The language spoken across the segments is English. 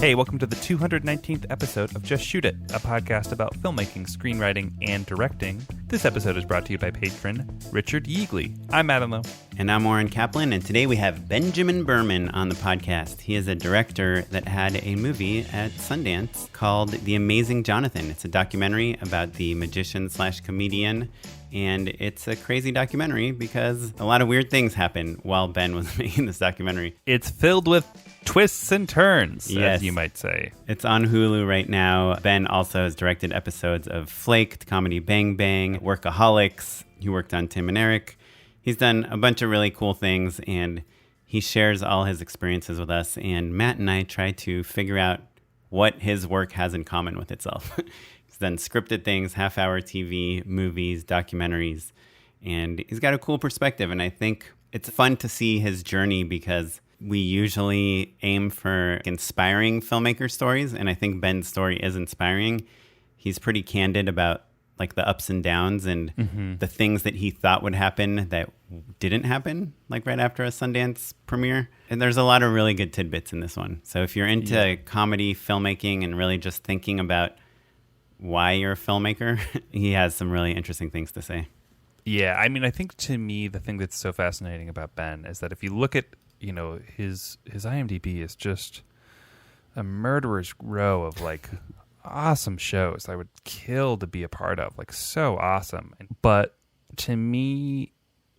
Hey, welcome to the 219th episode of Just Shoot It, a podcast about filmmaking, screenwriting, and directing. This episode is brought to you by patron Richard Yeagley. I'm Adam Lowe. And I'm Warren Kaplan, and today we have Benjamin Berman on the podcast. He is a director that had a movie at Sundance called The Amazing Jonathon. It's a documentary about the magician/comedian, and it's a crazy documentary because a lot of weird things happen while Ben was making this documentary. It's filled with twists and turns, yes, as you might say. It's on Hulu right now. Ben also has directed episodes of Flaked, Comedy Bang Bang, Workaholics. He worked on Tim and Eric. He's done a bunch of really cool things, and he shares all his experiences with us. And Matt and I try to figure out what his work has in common with itself. He's done scripted things, half-hour TV, movies, documentaries, and he's got a cool perspective. And I think it's fun to see his journey because we usually aim for inspiring filmmaker stories, and I think Ben's story is inspiring. He's pretty candid about like the ups and downs and the things that he thought would happen that didn't happen, like right after a Sundance premiere. And there's a lot of really good tidbits in this one. So if you're into comedy filmmaking and really just thinking about why you're a filmmaker, he has some really interesting things to say. Yeah, I mean, I think to me, the thing that's so fascinating about Ben is that if you look at, you know, his IMDb is just a murderer's row of like awesome shows I would kill to be a part of, like so awesome. But to me,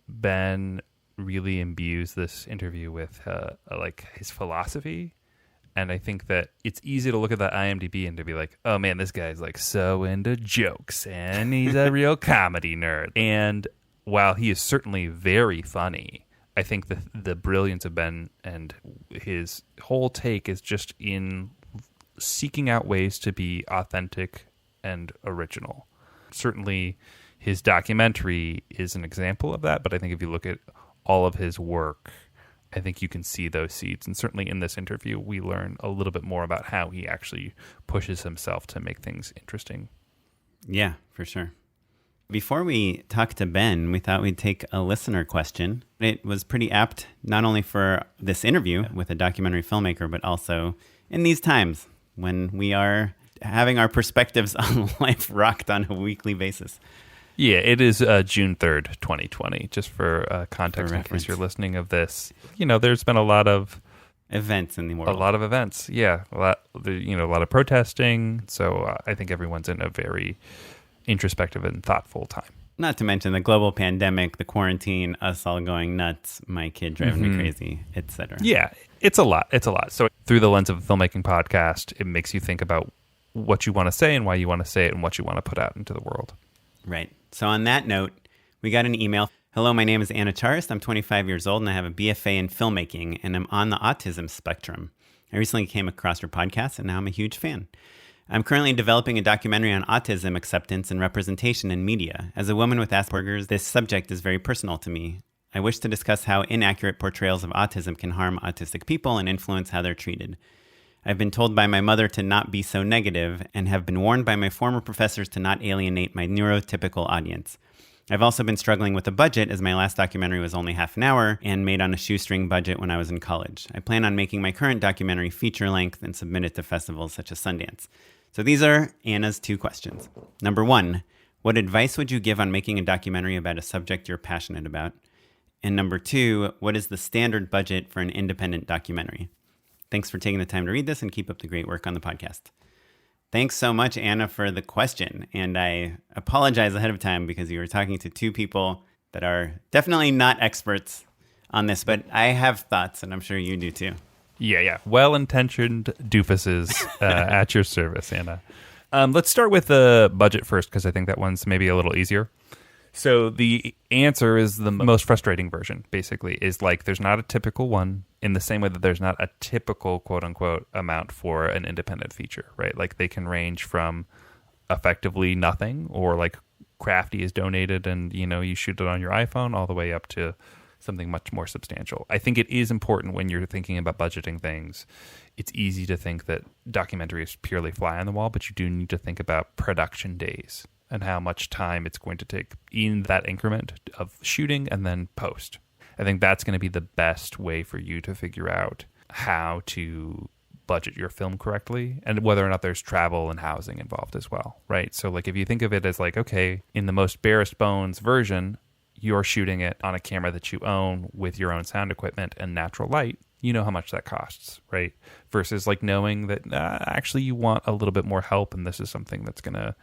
Ben really imbues this interview with like his philosophy. And I think that it's easy to look at that IMDb and to be like, oh man, this guy's like so into jokes and he's a real comedy nerd. And while he is certainly very funny, I think the brilliance of Ben and his whole take is just in seeking out ways to be authentic and original. Certainly, his documentary is an example of that, but I think if you look at all of his work, I think you can see those seeds. And certainly in this interview, we learn a little bit more about how he actually pushes himself to make things interesting. Yeah, for sure. Before we talk to Ben, we thought we'd take a listener question. It was pretty apt, not only for this interview with a documentary filmmaker, but also in these times when we are having our perspectives on life rocked on a weekly basis. Yeah, it is June 3rd, 2020, just for context in case you're listening of this. You know, there's been a lot of events in the world. A lot of events, yeah. A lot of protesting. So I think everyone's in a very introspective and thoughtful time. Not to mention the global pandemic, the quarantine, us all going nuts, my kid driving me crazy, etc. Yeah, it's a lot. It's a lot. So through the lens of a filmmaking podcast, it makes you think about what you want to say and why you want to say it and what you want to put out into the world. Right. So on that note, we got an email. Hello, my name is Anna Charist. I'm 25 years old and I have a BFA in filmmaking and I'm on the autism spectrum. I recently came across your podcast and now I'm a huge fan. I'm currently developing a documentary on autism acceptance and representation in media. As a woman with Asperger's, this subject is very personal to me. I wish to discuss how inaccurate portrayals of autism can harm autistic people and influence how they're treated. I've been told by my mother to not be so negative and have been warned by my former professors to not alienate my neurotypical audience. I've also been struggling with a budget as my last documentary was only half an hour and made on a shoestring budget when I was in college. I plan on making my current documentary feature length and submit it to festivals such as Sundance. So these are Anna's two questions. Number one, what advice would you give on making a documentary about a subject you're passionate about? And number two, what is the standard budget for an independent documentary? Thanks for taking the time to read this and keep up the great work on the podcast. Thanks so much, Anna, for the question. And I apologize ahead of time because you were talking to two people that are definitely not experts on this, but I have thoughts and I'm sure you do too. Yeah. Well-intentioned doofuses at your service, Anna. Let's start with the budget first, because I think that one's maybe a little easier. So the answer is the most frustrating version, basically, is like there's not a typical one in the same way that there's not a typical quote-unquote amount for an independent feature, right? Like they can range from effectively nothing or like Crafty is donated and, you know, you shoot it on your iPhone all the way up to something much more substantial. I think it is important when you're thinking about budgeting things. It's easy to think that documentary is purely fly on the wall, but you do need to think about production days and how much time it's going to take in that increment of shooting and then post. I think that's going to be the best way for you to figure out how to budget your film correctly, and whether or not there's travel and housing involved as well, right? So like if you think of it as like, okay, in the most barest bones version, you're shooting it on a camera that you own with your own sound equipment and natural light, you know how much that costs, right? Versus like knowing that actually you want a little bit more help and this is something that's going to,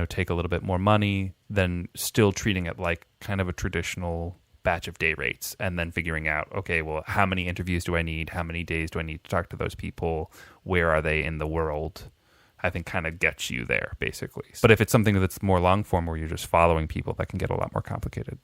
take a little bit more money, than still treating it like kind of a traditional batch of day rates, and then figuring out, okay, well, how many interviews do I need? How many days do I need to talk to those people? Where are they in the world? I think kind of gets you there, basically. But if it's something that's more long form where you're just following people, that can get a lot more complicated.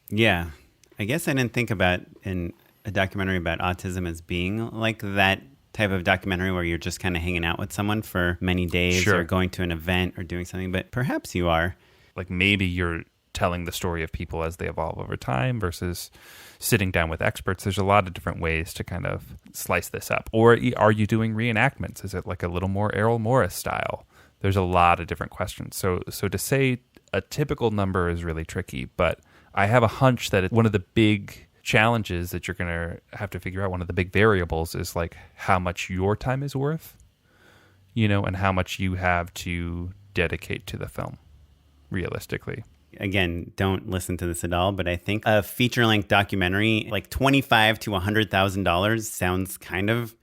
Yeah. I guess I didn't think about a documentary about autism as being like that type of documentary where you're just kind of hanging out with someone for many days, sure, or going to an event or doing something, but perhaps you are. Like maybe you're telling the story of people as they evolve over time versus sitting down with experts. There's a lot of different ways to kind of slice this up. Or are you doing reenactments? Is it like a little more Errol Morris style? There's a lot of different questions. So to say a typical number is really tricky, but I have a hunch that one of the big challenges that you're going to have to figure out, one of the big variables, is like how much your time is worth, and how much you have to dedicate to the film, realistically. Again, don't listen to this at all, but I think a feature-length documentary, like $25,000 to $100,000, sounds kind of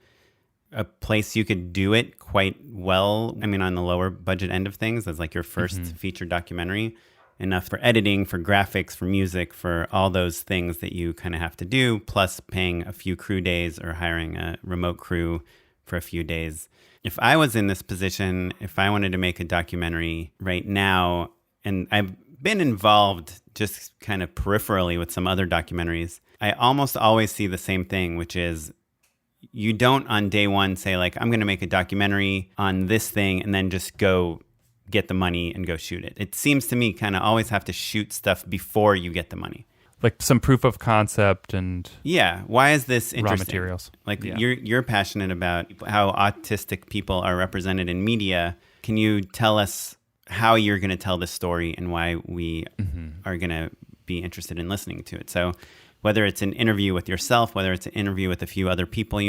a place you could do it quite well. I mean, on the lower budget end of things, as like your first feature documentary. Enough for editing, for graphics, for music, for all those things that you kind of have to do, plus paying a few crew days or hiring a remote crew for a few days. If I was in this position, if I wanted to make a documentary right now, and I've been involved just kind of peripherally with some other documentaries, I almost always see the same thing, which is you don't on day one say like, I'm going to make a documentary on this thing and then just go get the money and go shoot it. It seems to me kind of always have to shoot stuff before you get the money. Like some proof of concept and why is this interesting? Raw materials. Like you're passionate about how autistic people are represented in media. Can you tell us how you're going to tell this story and why we are going to be interested in listening to it? So whether it's an interview with yourself, whether it's an interview with a few other people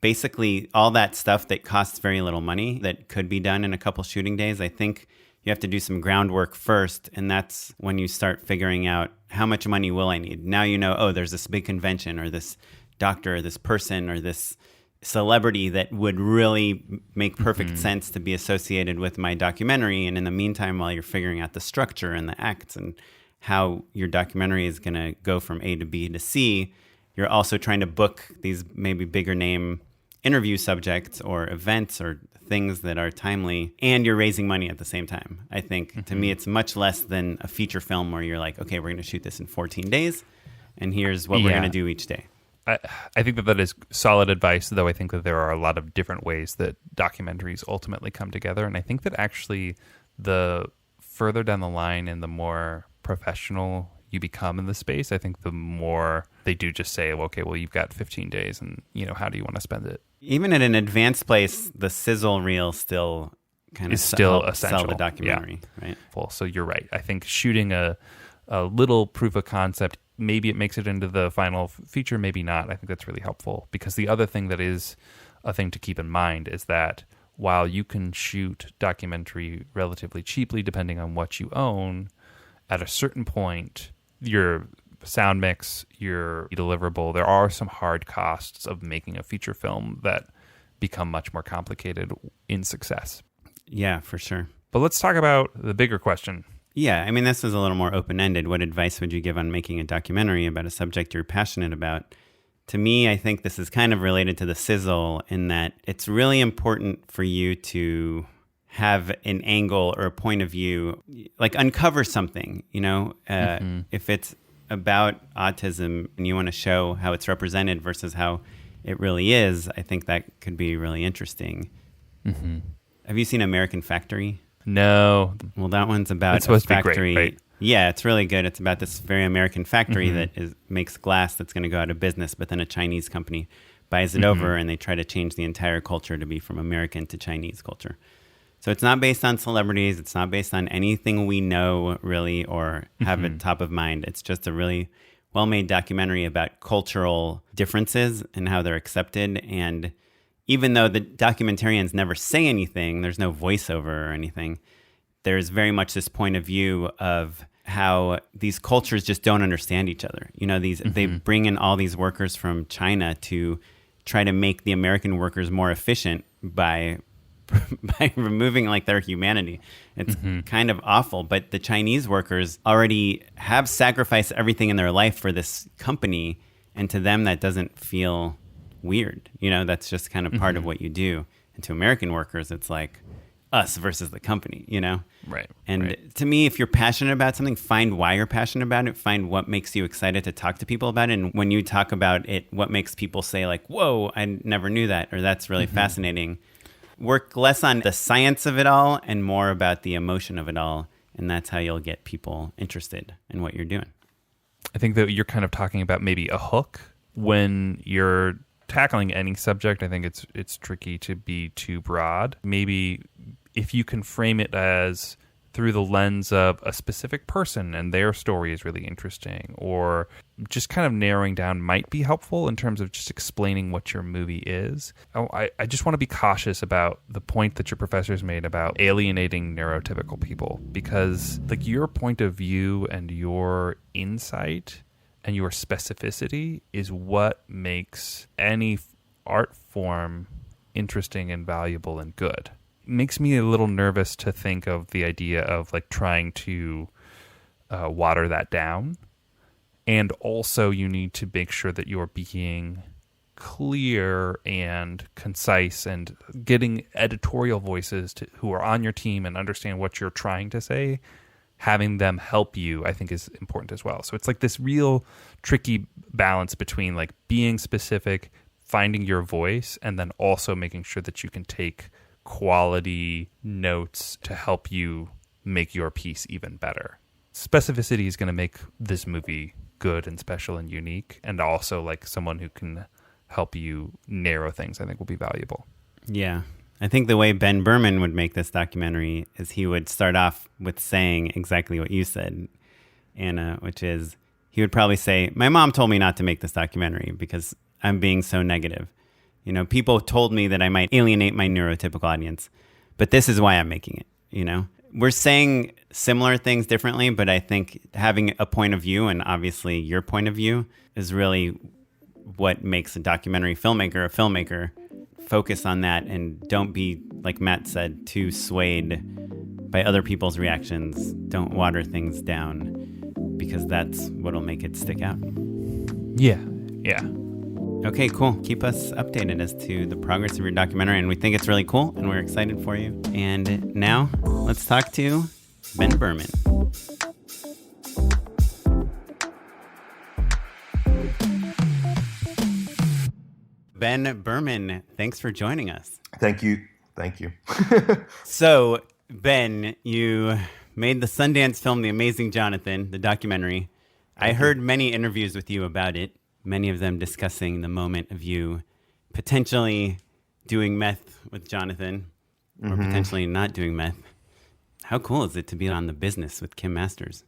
basically all that stuff that costs very little money that could be done in a couple shooting days, I think you have to do some groundwork first. And that's when you start figuring out how much money will I need. Now there's this big convention or this doctor or this person or this celebrity that would really make perfect sense to be associated with my documentary. And in the meantime, while you're figuring out the structure and the acts and how your documentary is going to go from A to B to C, you're also trying to book these maybe bigger name interview subjects or events or things that are timely, and you're raising money at the same time. I think to me, it's much less than a feature film where you're like, okay, we're going to shoot this in 14 days, and here's what we're going to do each day. I think that is solid advice, though I think that there are a lot of different ways that documentaries ultimately come together. And I think that actually the further down the line and the more professional you become in the space, I think the more they do just say, okay, well, you've got 15 days and, how do you want to spend it? Even at an advanced place, the sizzle reel still kind of still essential. Sell the documentary, right? So you're right. I think shooting a little proof of concept, maybe it makes it into the final feature, maybe not. I think that's really helpful, because the other thing that is a thing to keep in mind is that while you can shoot documentary relatively cheaply, depending on what you own, at a certain point, your sound mix, your deliverable, there are some hard costs of making a feature film that become much more complicated in success. Yeah, for sure. But let's talk about the bigger question. Yeah, I mean, this is a little more open-ended. What advice would you give on making a documentary about a subject you're passionate about? To me, I think this is kind of related to the sizzle in that it's really important for you to have an angle or a point of view, like uncover something, if it's about autism and you want to show how it's represented versus how it really is, I think that could be really interesting. Have you seen American Factory? No. Well, that one's about it's supposed a factory. To be great, right? Yeah, it's really good. It's about this very American factory that makes glass that's going to go out of business, but then a Chinese company buys it over and they try to change the entire culture to be from American to Chinese culture. So it's not based on celebrities. It's not based on anything we know, really, or have at top of mind. It's just a really well-made documentary about cultural differences and how they're accepted. And even though the documentarians never say anything, there's no voiceover or anything, there's very much this point of view of how these cultures just don't understand each other. You know, they bring in all these workers from China to try to make the American workers more efficient by removing like their humanity. It's kind of awful, but the Chinese workers already have sacrificed everything in their life for this company, and to them that doesn't feel weird. You know, that's just kind of part of what you do. And to American workers, it's like us versus the company, you know? Right. And to me, if you're passionate about something, find why you're passionate about it. Find what makes you excited to talk to people about it. And when you talk about it, what makes people say like, whoa, I never knew that, or that's really fascinating. Work less on the science of it all and more about the emotion of it all. And that's how you'll get people interested in what you're doing. I think that you're kind of talking about maybe a hook when you're tackling any subject. I think it's tricky to be too broad. Maybe if you can frame it as through the lens of a specific person and their story is really interesting, or just kind of narrowing down might be helpful in terms of just explaining what your movie is. I just want to be cautious about the point that your professors made about alienating neurotypical people, because like your point of view and your insight and your specificity is what makes any art form interesting and valuable and good. It makes me a little nervous to think of the idea of like trying to water that down. And also you need to make sure that you're being clear and concise and getting editorial voices who are on your team and understand what you're trying to say. Having them help you, I think, is important as well. So it's like this real tricky balance between like being specific, finding your voice, and then also making sure that you can take quality notes to help you make your piece even better. Specificity is going to make this movie good and special and unique, and also like someone who can help you narrow things, I think, will be valuable. Yeah. I think the way Ben Berman would make this documentary is he would start off with saying exactly what you said, Anna, which is he would probably say, my mom told me not to make this documentary because I'm being so negative. You know, people told me that I might alienate my neurotypical audience, but this is why I'm making it, you know? We're saying similar things differently, but I think having a point of view, and obviously your point of view, is really what makes a documentary filmmaker a filmmaker. Focus on that and don't be, like Matt said, too swayed by other people's reactions. Don't water things down, because that's what'll make it stick out. Yeah. Okay, cool. Keep us updated as to the progress of your documentary, and we think it's really cool, and we're excited for you. And now, let's talk to Ben Berman. Ben Berman, thanks for joining us. Thank you. So, Ben, you made the Sundance film, The Amazing Jonathon, the documentary. I heard many interviews with you about it, many of them discussing the moment of you potentially doing meth with Jonathan, or potentially not doing meth. How cool is it to be on The Business with Kim Masters?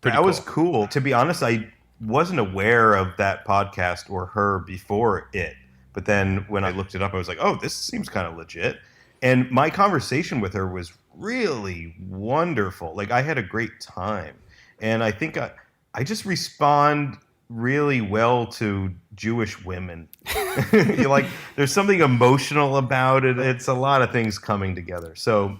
That was cool. To be honest, I wasn't aware of that podcast or her before it. But then when I looked it up, I was like, oh, this seems kind of legit. And my conversation with her was really wonderful. Like, I had a great time. And I think I just respond really well to Jewish women. You're like, there's something emotional about it. It's a lot of things coming together. So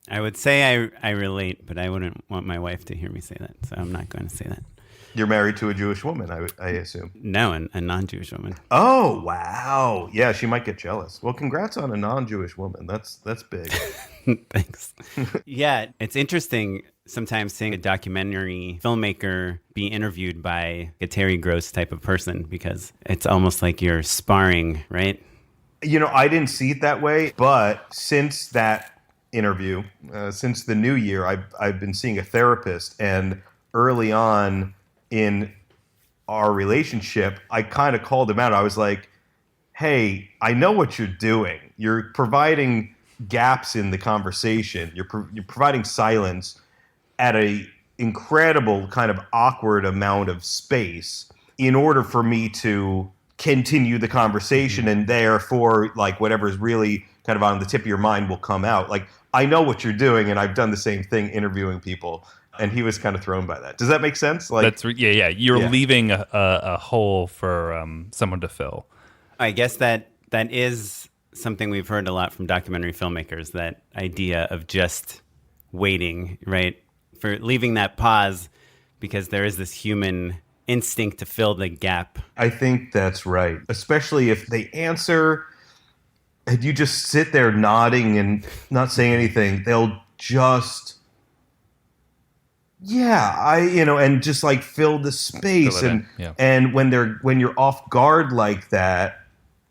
I would say I relate, but I wouldn't want my wife to hear me say that. So I'm not going to say that. You're married to a Jewish woman, I assume. No, a non-Jewish woman. Oh, wow. Yeah, she might get jealous. Well, congrats on a non-Jewish woman. That's big. Thanks. Yeah, it's interesting sometimes seeing a documentary filmmaker be interviewed by a Terry Gross type of person, because it's almost like you're sparring, right? You know, I didn't see it that way, but since that interview, since the new year, I've been seeing a therapist, and early on in our relationship, I kind of called him out. I was like, hey, I know what you're doing. You're providing gaps in the conversation. You're providing silence at a incredible kind of awkward amount of space in order for me to continue the conversation, and therefore, like, whatever's really kind of on the tip of your mind will come out. Like, I know what you're doing, and I've done the same thing interviewing people. And he was kind of thrown by that. Does that make sense? Like, yeah. You're leaving a hole for someone to fill. I guess that is something we've heard a lot from documentary filmmakers, that idea of just waiting, right? For leaving that pause, because there is this human instinct to fill the gap. I think that's right. Especially if they answer and you just sit there nodding and not saying anything, they'll just... and just like fill the space. And when you're off guard like that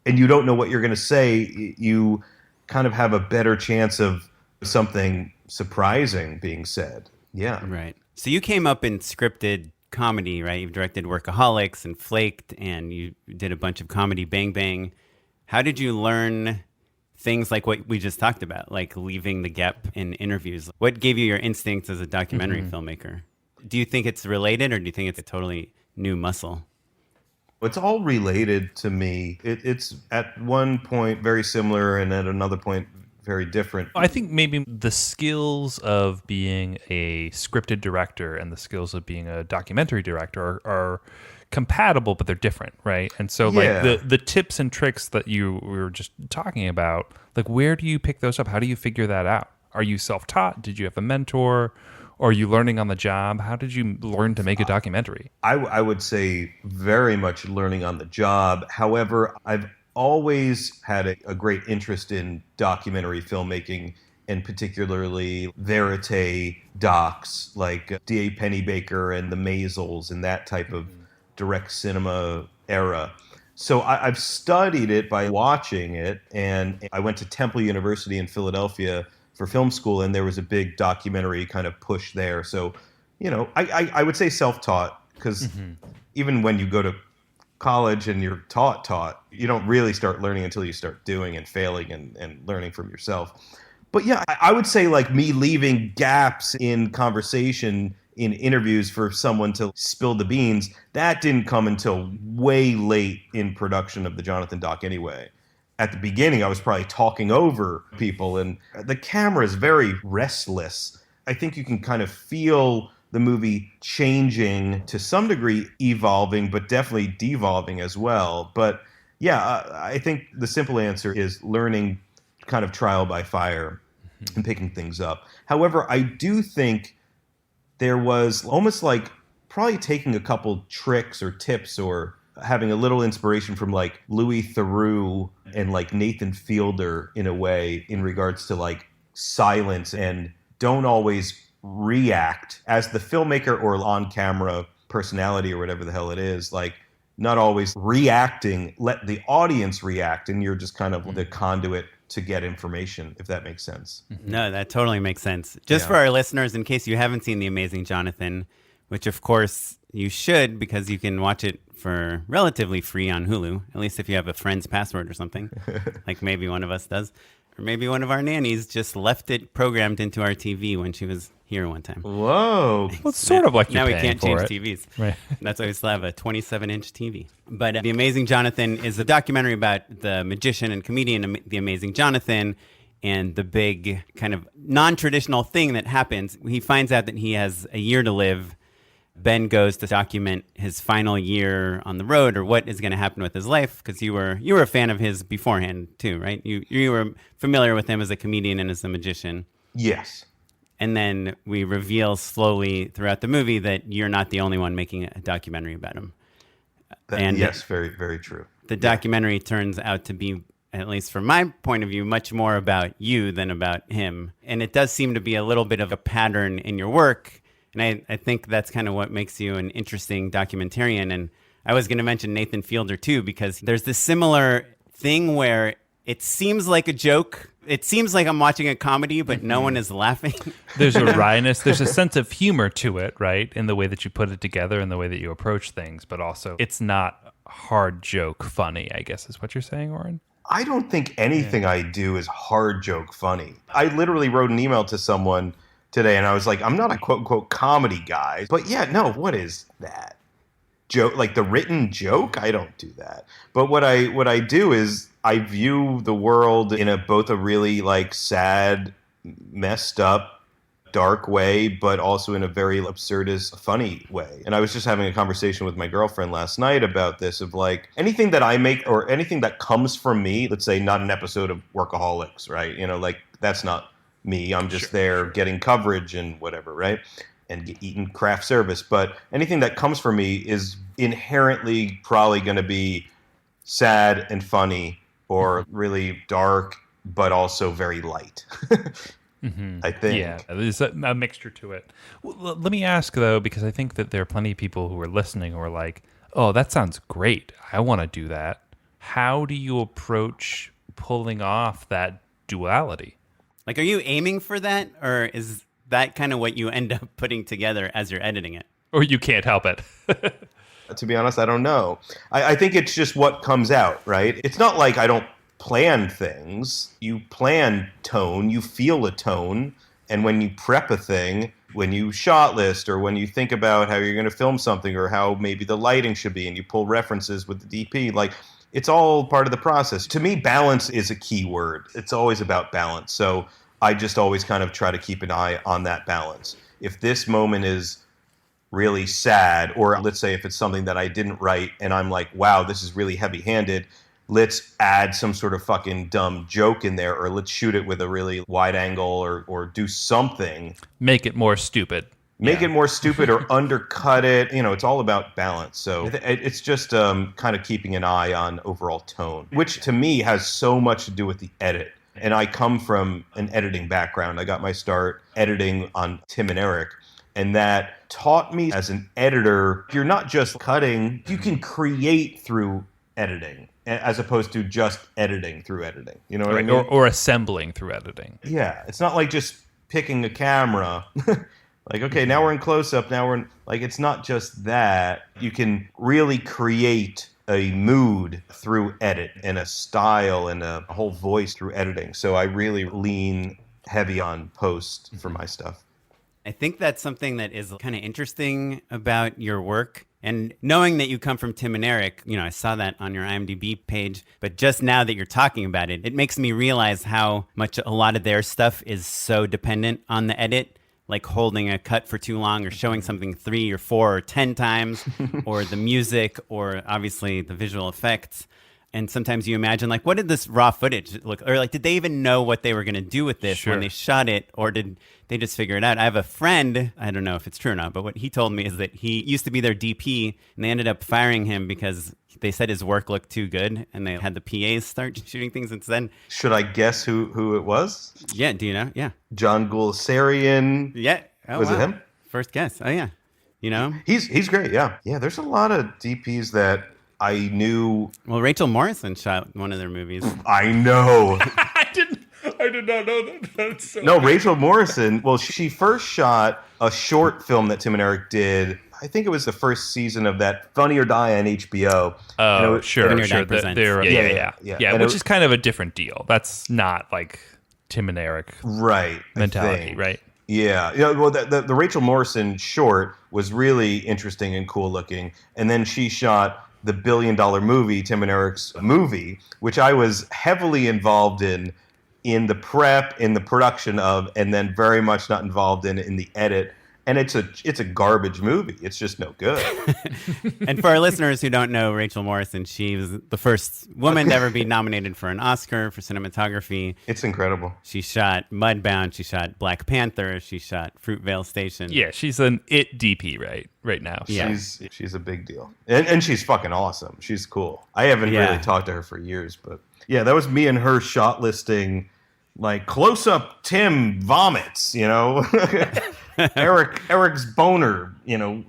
and you don't know what you're going to say, you kind of have a better chance of something surprising being said. Yeah. Right. So you came up in scripted comedy, right? You've directed Workaholics and Flaked, and you did a bunch of Comedy Bang Bang. How did you learn things like what we just talked about, like leaving the gap in interviews? What gave you your instincts as a documentary filmmaker? Do you think it's related, or do you think it's a totally new muscle? It's all related to me. It's at one point very similar, and at another point very different. I think maybe the skills of being a scripted director and the skills of being a documentary director are compatible, but they're different, right? And so like the tips and tricks that we were just talking about, like, where do you pick those up? How do you figure that out? Are you self-taught? Did you have a mentor? Or are you learning on the job? How did you learn to make a documentary? I would say very much learning on the job. However, I've always had a great interest in documentary filmmaking, and particularly verite docs like D.A. Pennebaker and the Maisels and that type of direct cinema era. So I've studied it by watching it, and I went to Temple University in Philadelphia for film school, and there was a big documentary kind of push there. So, I would say self-taught, because even when you go to college and you're taught, you don't really start learning until you start doing and failing and learning from yourself. But yeah, I would say like me leaving gaps in conversation in interviews for someone to spill the beans, that didn't come until way late in production of the Jonathon doc anyway. At the beginning, I was probably talking over people, and the camera is very restless. I think you can kind of feel the movie changing to some degree, evolving, but definitely devolving as well. But yeah, I think the simple answer is learning kind of trial by fire and picking things up. However, I do think there was almost like probably taking a couple tricks or tips or having a little inspiration from like Louis Theroux and like Nathan Fielder in a way, in regards to like silence and don't always react as the filmmaker or on camera personality or whatever the hell it is, like not always reacting, let the audience react, and you're just kind of the conduit to get information, if that makes sense. No, that totally makes sense. Just for our listeners, in case you haven't seen The Amazing Jonathon, which of course you should, because you can watch it for relatively free on Hulu, at least if you have a friend's password or something, like maybe one of us does. Or maybe one of our nannies just left it programmed into our TV when she was here one time. Whoa. Well, it's sort of like you're now we paying can't for change it. TVs. Right. That's why we still have a 27-inch TV. But The Amazing Jonathon is a documentary about the magician and comedian, The Amazing Jonathon, and the big kind of non-traditional thing that happens. He finds out that he has a year to live. Ben goes to document his final year on the road, or what is going to happen with his life, because you were a fan of his beforehand too, right? You were familiar with him as a comedian and as a magician. Yes. And then we reveal slowly throughout the movie that you're not the only one making a documentary about him. Yes, very, very true. The documentary turns out to be, at least from my point of view, much more about you than about him. And it does seem to be a little bit of a pattern in your work. And I think that's kind of what makes you an interesting documentarian. And I was going to mention Nathan Fielder, too, because there's this similar thing where it seems like a joke. It seems like I'm watching a comedy, but no one is laughing. There's a wryness. There's a sense of humor to it, right? In the way that you put it together and the way that you approach things. But also, it's not hard joke funny, I guess is what you're saying, Oren? I don't think anything I do is hard joke funny. I literally wrote an email to someone today, and I was like, I'm not a quote-unquote comedy guy. But yeah, no, what is that? joke, like the written joke. I don't do that. But what I do is I view the world in both a really like sad, messed up, dark way, but also in a very absurdist, funny way. And I was just having a conversation with my girlfriend last night about this, of like anything that I make or anything that comes from me, let's say not an episode of Workaholics, right? You know, like that's not me. I'm just there getting coverage and whatever, right? And eating craft service. But anything that comes from me is inherently probably going to be sad and funny or really dark, but also very light. I think. Yeah, there's a mixture to it. Well, let me ask, though, because I think that there are plenty of people who are listening who are like, oh, that sounds great. I want to do that. How do you approach pulling off that duality? Like, are you aiming for that? Or is that kind of what you end up putting together as you're editing it? Or you can't help it? To be honest, I don't know. I think it's just what comes out, right? It's not like I don't plan things. You plan tone, you feel a tone, and when you prep a thing, when you shot list or when you think about how you're going to film something or how maybe the lighting should be and you pull references with the DP, like it's all part of the process. To me, balance is a key word. It's always about balance. So I just always kind of try to keep an eye on that balance. If this moment is really sad, or let's say if it's something that I didn't write and I'm like, wow, this is really heavy-handed, let's add some sort of fucking dumb joke in there, or let's shoot it with a really wide angle, or do something. Make it more stupid. Make it more stupid or undercut it. You know, it's all about balance. So it's just kind of keeping an eye on overall tone, which to me has so much to do with the edit. And I come from an editing background. I got my start editing on Tim and Eric. And that taught me as an editor, you're not just cutting, you can create through editing, as opposed to just editing through editing. You know what I mean? Or assembling through editing. Yeah. It's not like just picking a camera. Like, okay, now we're in close-up. Now we're in, like, it's not just that. You can really create a mood through edit and a style and a whole voice through editing. So I really lean heavy on post for my stuff. I think that's something that is kind of interesting about your work. And knowing that you come from Tim and Eric, you know, I saw that on your IMDb page, but just now that you're talking about it, it makes me realize how much a lot of their stuff is so dependent on the edit, like holding a cut for too long or showing something 3 or 4 or 10 times, or the music, or obviously the visual effects. And sometimes you imagine, like, what did this raw footage look, or like, did they even know what they were going to do with this when they shot it, or did they just figure it out? I have a friend, I don't know if it's true or not, but what he told me is that he used to be their DP, and they ended up firing him because they said his work looked too good, and they had the PAs start shooting things instead. Should I guess who it was? Yeah, do you know? Yeah. John Gulsarian. Yeah. Oh, was it him? First guess. Oh, yeah. You know? He's great, yeah. Yeah, there's a lot of DPs that I knew. Well, Rachel Morrison shot one of their movies. I know. I did not know that. That's so no, Rachel Morrison. Well, she first shot a short film that Tim and Eric did. I think it was the first season of that Funny or Die on HBO. Oh, sure. Yeah. Yeah, which is kind of a different deal. That's not like Tim and Eric mentality, right? Yeah. Well, the Rachel Morrison short was really interesting and cool looking. And then she shot the $1 billion movie, Tim and Eric's movie, which I was heavily involved in the prep, in the production of, and then very much not involved in the edit. And it's a garbage movie. It's just no good. And for our listeners who don't know Rachel Morrison, she was the first woman to ever be nominated for an Oscar for cinematography. It's incredible. She shot Mudbound. She shot Black Panther. She shot Fruitvale Station. Yeah, she's an IT DP right now. So. Yeah. She's a big deal. And she's fucking awesome. She's cool. I haven't really talked to her for years, but yeah, that was me and her shot listing, like close-up Tim vomits, you know? Eric's boner, you know,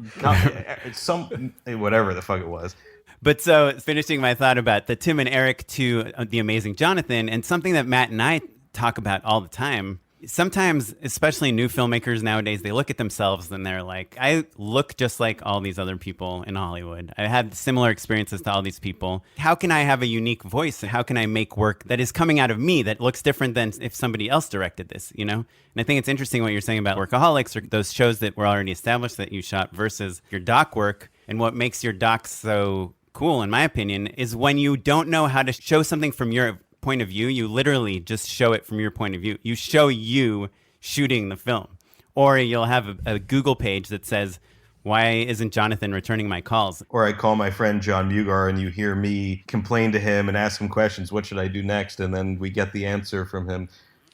some whatever the fuck it was. But so finishing my thought about the Tim and Eric to the Amazing Jonathon, and something that Matt and I talk about all the time. Sometimes, especially new filmmakers nowadays, they look at themselves and they're like, I look just like all these other people in Hollywood. I had similar experiences to all these people. How can I have a unique voice? How can I make work that is coming out of me that looks different than if somebody else directed this, you know? And I think it's interesting what you're saying about Workaholics, or those shows that were already established that you shot versus your doc work. And what makes your docs so cool, in my opinion, is when you don't know how to show something from your point of view, you literally just show it from your point of view. You show you shooting the film. Or you'll have a Google page that says, why isn't Jonathan returning my calls? Or I call my friend John Mugar and you hear me complain to him and ask him questions. What should I do next? And then we get the answer from him.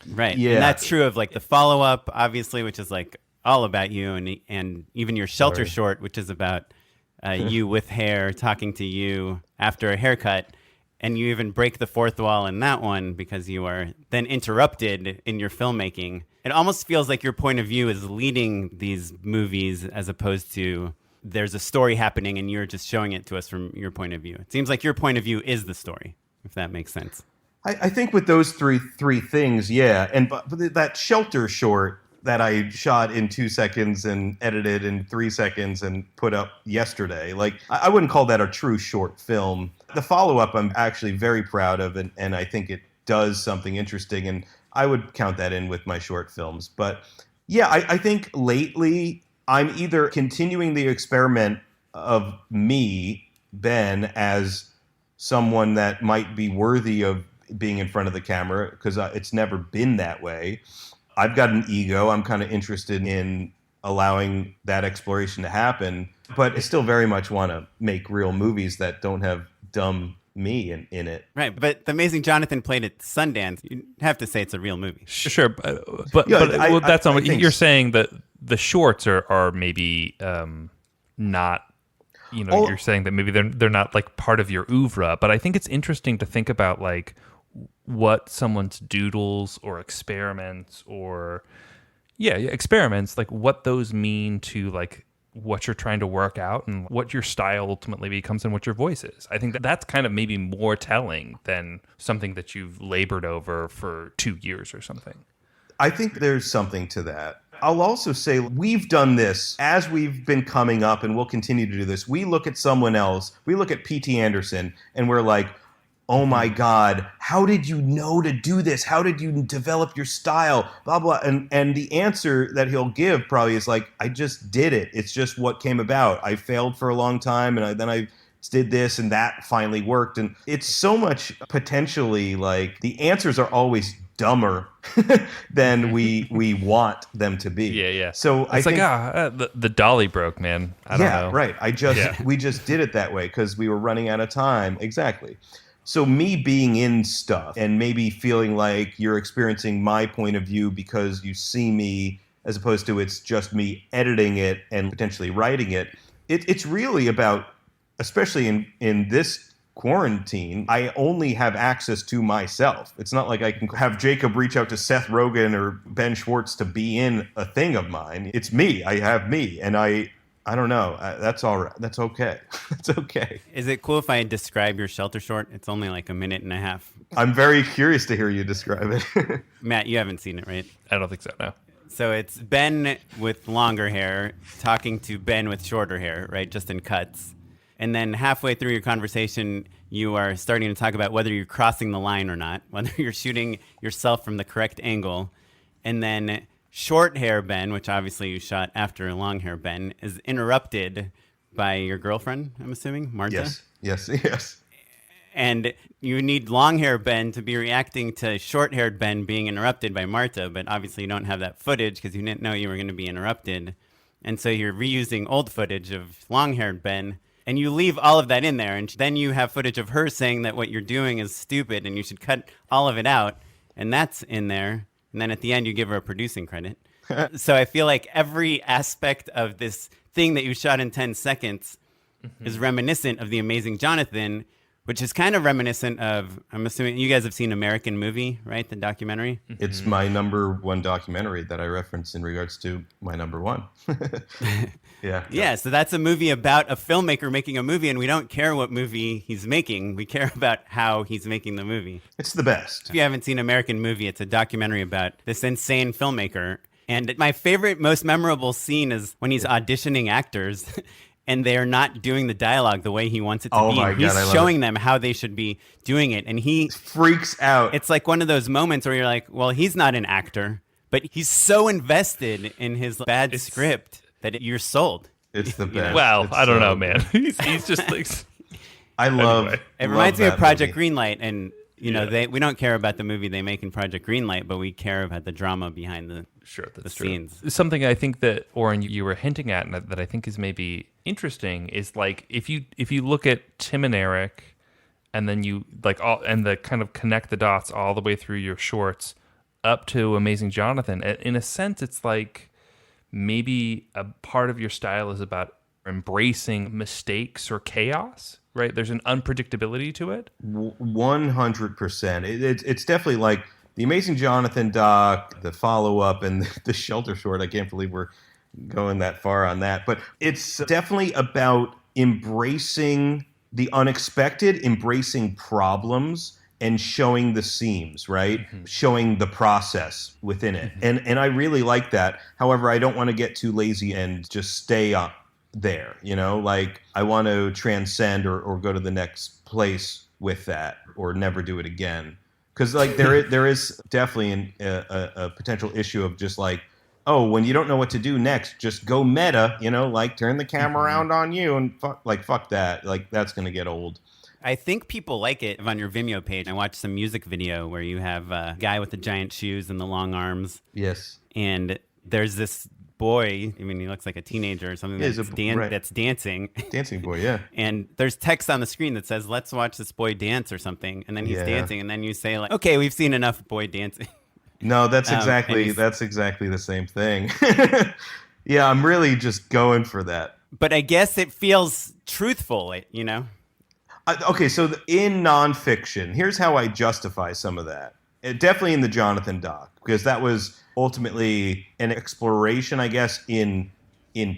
Right. Yeah. And that's true of like the follow-up, obviously, which is like all about you. And even your shelter short, which is about you with hair talking to you after a haircut. And you even break the fourth wall in that one because you are then interrupted in your filmmaking. It almost feels like your point of view is leading these movies as opposed to there's a story happening and you're just showing it to us from your point of view. It seems like your point of view is the story, if that makes sense. I think with those three things, yeah. And but that shelter short that I shot in 2 seconds and edited in 3 seconds and put up yesterday, like I wouldn't call that a true short film. The follow-up I'm actually very proud of, and I think it does something interesting, and I would count that in with my short films. But yeah, I think lately I'm either continuing the experiment of me, Ben, as someone that might be worthy of being in front of the camera, because it's never been that way. I've got an ego. I'm kind of interested in allowing that exploration to happen, but I still very much want to make real movies that don't have dumb me in it. Right, but The Amazing Jonathon played at Sundance. You have to say it's a real movie. Sure, but that's not what you're saying. That the shorts are maybe not. You're saying that maybe they're not like part of your oeuvre. But I think it's interesting to think about like what someone's doodles or experiments or experiments, like what those mean to like what you're trying to work out and what your style ultimately becomes and what your voice is. I think that's kind of maybe more telling than something that you've labored over for 2 years or something. I think there's something to that. I'll also say we've done this as we've been coming up, and we'll continue to do this. We look at someone else, we look at P.T. Anderson, and we're like, oh my God, how did you know to do this? How did you develop your style? Blah, blah. And the answer that he'll give probably is like, I just did it. It's just what came about. I failed for a long time, and then I did this, and that finally worked. And it's so much potentially like the answers are always dumber than we want them to be. Yeah. So it's the dolly broke, man. I don't know. Right. We just did it that way because we were running out of time. Exactly. So me being in stuff and maybe feeling like you're experiencing my point of view because you see me as opposed to it's just me editing it and potentially writing it. It's really about, especially in this quarantine, I only have access to myself. It's not like I can have Jacob reach out to Seth Rogen or Ben Schwartz to be in a thing of mine. It's me. I have me. And I don't know. That's all right. That's okay. That's okay. Is it cool if I describe your shelter short? It's only like a minute and a half. I'm very curious to hear you describe it. Matt, you haven't seen it, right? I don't think so, no. So it's Ben with longer hair talking to Ben with shorter hair, right? Just in cuts. And then halfway through your conversation, you are starting to talk about whether you're crossing the line or not, whether you're shooting yourself from the correct angle. And then short hair Ben, which obviously you shot after long hair Ben, is interrupted by your girlfriend, I'm assuming, Marta? Yes. And you need long hair Ben to be reacting to short haired Ben being interrupted by Marta, but obviously you don't have that footage because you didn't know you were going to be interrupted. And so you're reusing old footage of long haired Ben, and you leave all of that in there. And then you have footage of her saying that what you're doing is stupid and you should cut all of it out. And that's in there. And then at the end, you give her a producing credit. So I feel like every aspect of this thing that you shot in 10 seconds is reminiscent of The Amazing Jonathon, which is kind of reminiscent of, I'm assuming you guys have seen American Movie, right? The documentary? It's my number one documentary that I reference in regards to my number one. Yeah, so that's a movie about a filmmaker making a movie, and we don't care what movie he's making. We care about how he's making the movie. It's the best. If you haven't seen American Movie, it's a documentary about this insane filmmaker. And my favorite, most memorable scene is when he's auditioning actors and they're not doing the dialogue the way he wants it to be. My God, he's showing them how they should be doing it. And he freaks out. It's like one of those moments where you're like, well, he's not an actor, but he's so invested in his bad script that you're sold. It's the best. Well, It's I don't know, so man. He's just like. I love. Anyway. It reminds me of that Project movie. Greenlight, and we don't care about the movie they make in Project Greenlight, but we care about the drama behind the That's true. scenes. Something I think that, Oren, you were hinting at, and that I think is maybe interesting, is like if you look at Tim and Eric, and then you kind of connect the dots all the way through your shorts up to Amazing Jonathon. In a sense, it's like maybe a part of your style is about embracing mistakes or chaos, right? There's an unpredictability to it. 100%. It's definitely like the Amazing Jonathon doc, the follow-up, and the Shelter short. I can't believe we're going that far on that. But it's definitely about embracing the unexpected, embracing problems, and showing the seams, right? Mm-hmm. Showing the process within it. Mm-hmm. And I really like that. However, I don't want to get too lazy and just stay up there, like I want to transcend or go to the next place with that or never do it again. Because like there is definitely a potential issue of just like, oh, when you don't know what to do next, just go meta, like turn the camera around on you and fuck that. Like that's going to get old. I think people like it on your Vimeo page. I watched some music video where you have a guy with the giant shoes and the long arms. Yes. And there's this boy, I mean, he looks like a teenager or something that's dancing. Dancing boy, yeah. And there's text on the screen that says, let's watch this boy dance or something. And then he's dancing. And then you say, like, okay, we've seen enough boy dancing. No, that's exactly the same thing. Yeah, I'm really just going for that. But I guess it feels truthful, Okay, so in nonfiction, here's how I justify some of that. Definitely in the Jonathon doc, because that was ultimately an exploration, I guess, in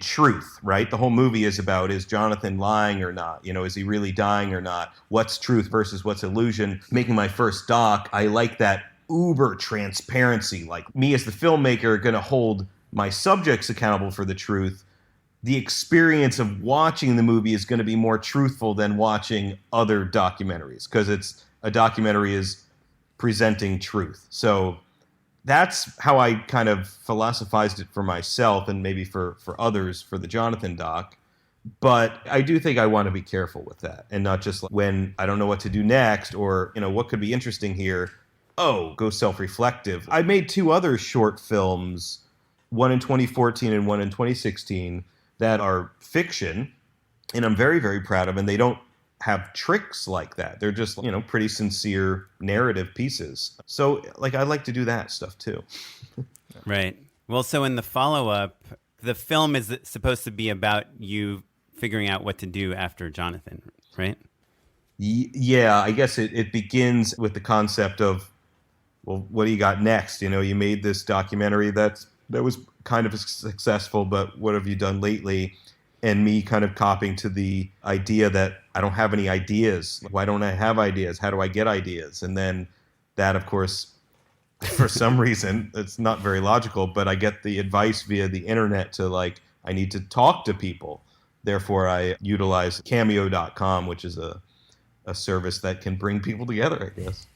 truth, right? The whole movie is about, is Jonathon lying or not? Is he really dying or not? What's truth versus what's illusion? Making my first doc, I like that uber transparency. Like me as the filmmaker going to hold my subjects accountable for the truth. The experience of watching the movie is going to be more truthful than watching other documentaries, because a documentary is presenting truth. So that's how I kind of philosophized it for myself and maybe for others for the Jonathon doc. But I do think I want to be careful with that and not just like when I don't know what to do next or, what could be interesting here. Oh, go self-reflective. I made 2 other short films, one in 2014 and one in 2016, that are fiction, and I'm very, very proud of, and they don't have tricks like that. They're just, pretty sincere narrative pieces. So, like, I like to do that stuff, too. Right. Well, so in the follow-up, the film is supposed to be about you figuring out what to do after Jonathon, right? Yeah, I guess it begins with the concept of, well, what do you got next? You made this documentary that was kind of successful, but what have you done lately? And me kind of copying to the idea that I don't have any ideas. Why don't I have ideas? How do I get ideas? And then that, of course, for some reason, it's not very logical, but I get the advice via the internet to like, I need to talk to people. Therefore, I utilize Cameo.com, which is a service that can bring people together, I guess.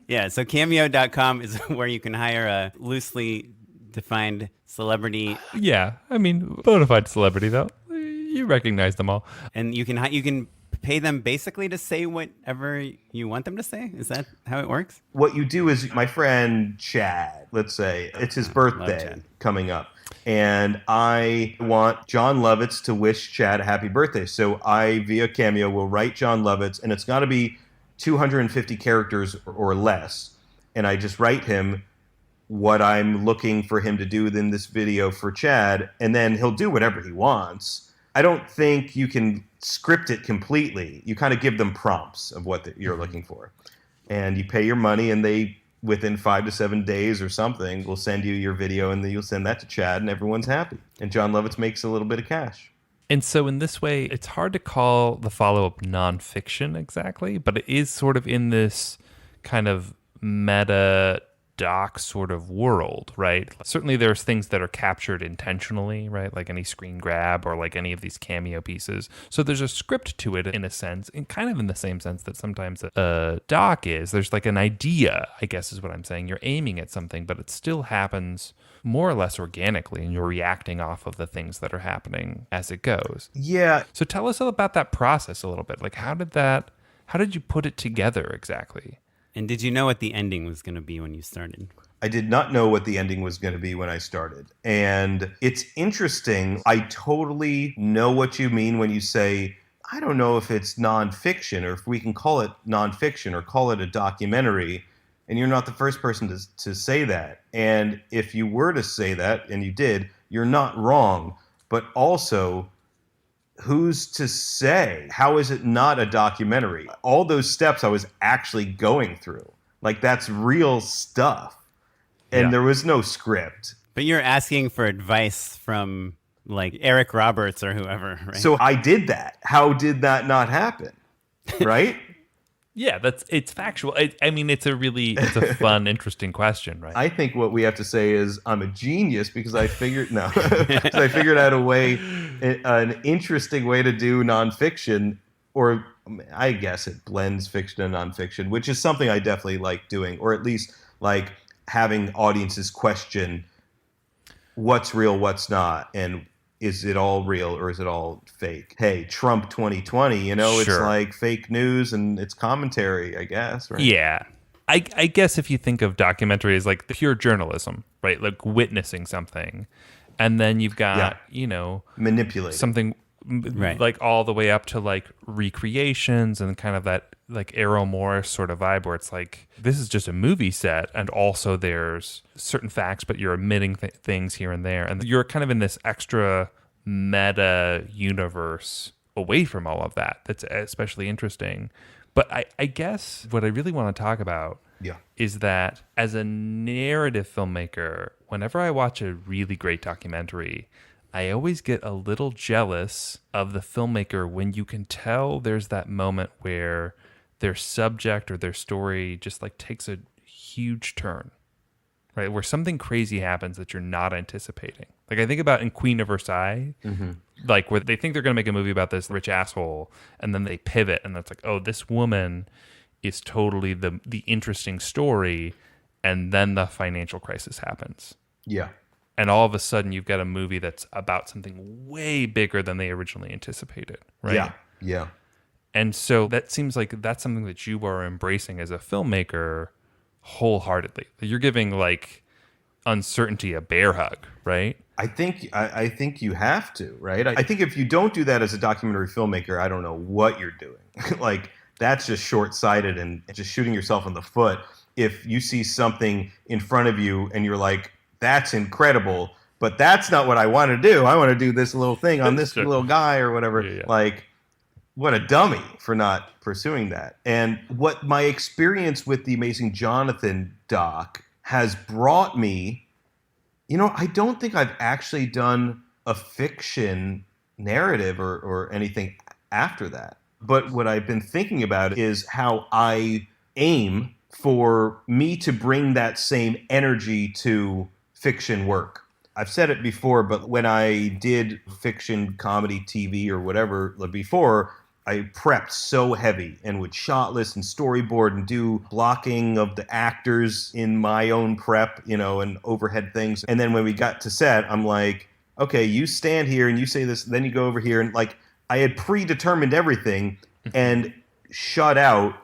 Yeah, so Cameo.com is where you can hire a loosely defined celebrity. Yeah, I mean, bona fide celebrity, though. You recognize them all. And you can pay them basically to say whatever you want them to say? Is that how it works? What you do is, my friend Chad, let's say, it's his birthday coming up. And I want John Lovitz to wish Chad a happy birthday. So I, via Cameo, will write John Lovitz, and it's got to be 250 characters or less. And I just write him what I'm looking for him to do in this video for Chad, and then he'll do whatever he wants. I don't think you can script it completely. You kind of give them prompts of what you're looking for. And you pay your money, and they, within 5 to 7 days or something, will send you your video, and then you'll send that to Chad, and everyone's happy. And John Lovitz makes a little bit of cash. And so in this way, it's hard to call the follow-up nonfiction exactly, but it is sort of in this kind of meta doc sort of world, right? Certainly there's things that are captured intentionally, right? Like any screen grab or like any of these cameo pieces. So there's a script to it in a sense, and kind of in the same sense that sometimes a doc is. There's like an idea, I guess is what I'm saying. You're aiming at something, but it still happens more or less organically, and you're reacting off of the things that are happening as it goes. Yeah. So tell us about that process a little bit. Like how did you put it together exactly? And did you know what the ending was going to be when you started? I did not know what the ending was going to be when I started. And it's interesting. I totally know what you mean when you say, I don't know if it's nonfiction or if we can call it nonfiction or call it a documentary. And you're not the first person to say that. And if you were to say that, and you did, you're not wrong. But also, who's to say? How is it not a documentary? All those steps I was actually going through. Like, that's real stuff. And there was no script. But you're asking for advice from, like, Eric Roberts or whoever, right? So I did that. How did that not happen? Right? Yeah, it's factual. I mean, it's a fun, interesting question, right? I think what we have to say is I'm a genius because I figured out a way, an interesting way to do nonfiction, or I guess it blends fiction and nonfiction, which is something I definitely like doing, or at least like having audiences question what's real, what's not, and is it all real or is it all fake? Hey, Trump 2020, it's like fake news and it's commentary, I guess, right? Yeah. I guess if you think of documentary as like the pure journalism, right? Like witnessing something. And then you've got, manipulate something right, like all the way up to like recreations and kind of that like Errol Morris sort of vibe where it's like, this is just a movie set and also there's certain facts, but you're omitting things here and there. And you're kind of in this extra meta universe away from all of that. That's especially interesting. But I guess what I really want to talk about is that as a narrative filmmaker, whenever I watch a really great documentary, I always get a little jealous of the filmmaker when you can tell there's that moment where their subject or their story just like takes a huge turn, right? Where something crazy happens that you're not anticipating. Like I think about in Queen of Versailles, like where they think they're going to make a movie about this rich asshole and then they pivot and it's like, oh, this woman is totally the interesting story. And then the financial crisis happens. Yeah. And all of a sudden you've got a movie that's about something way bigger than they originally anticipated, right? Yeah, yeah. And so that seems like that's something that you are embracing as a filmmaker wholeheartedly. You're giving like uncertainty a bear hug, right? I think you have to, right? I think if you don't do that as a documentary filmmaker, I don't know what you're doing. Like that's just short-sighted and just shooting yourself in the foot. If you see something in front of you and you're like, that's incredible, but that's not what I want to do. I want to do this little thing on this little guy or whatever. Yeah. Like, what a dummy for not pursuing that. And what my experience with the Amazing Jonathon doc has brought me, I don't think I've actually done a fiction narrative or anything after that. But what I've been thinking about is how I aim for me to bring that same energy to fiction work. I've said it before, but when I did fiction, comedy, TV, or whatever before, I prepped so heavy and would shot list and storyboard and do blocking of the actors in my own prep, and overhead things. And then when we got to set, I'm like, okay, you stand here and you say this, then you go over here. And like, I had predetermined everything and shut out,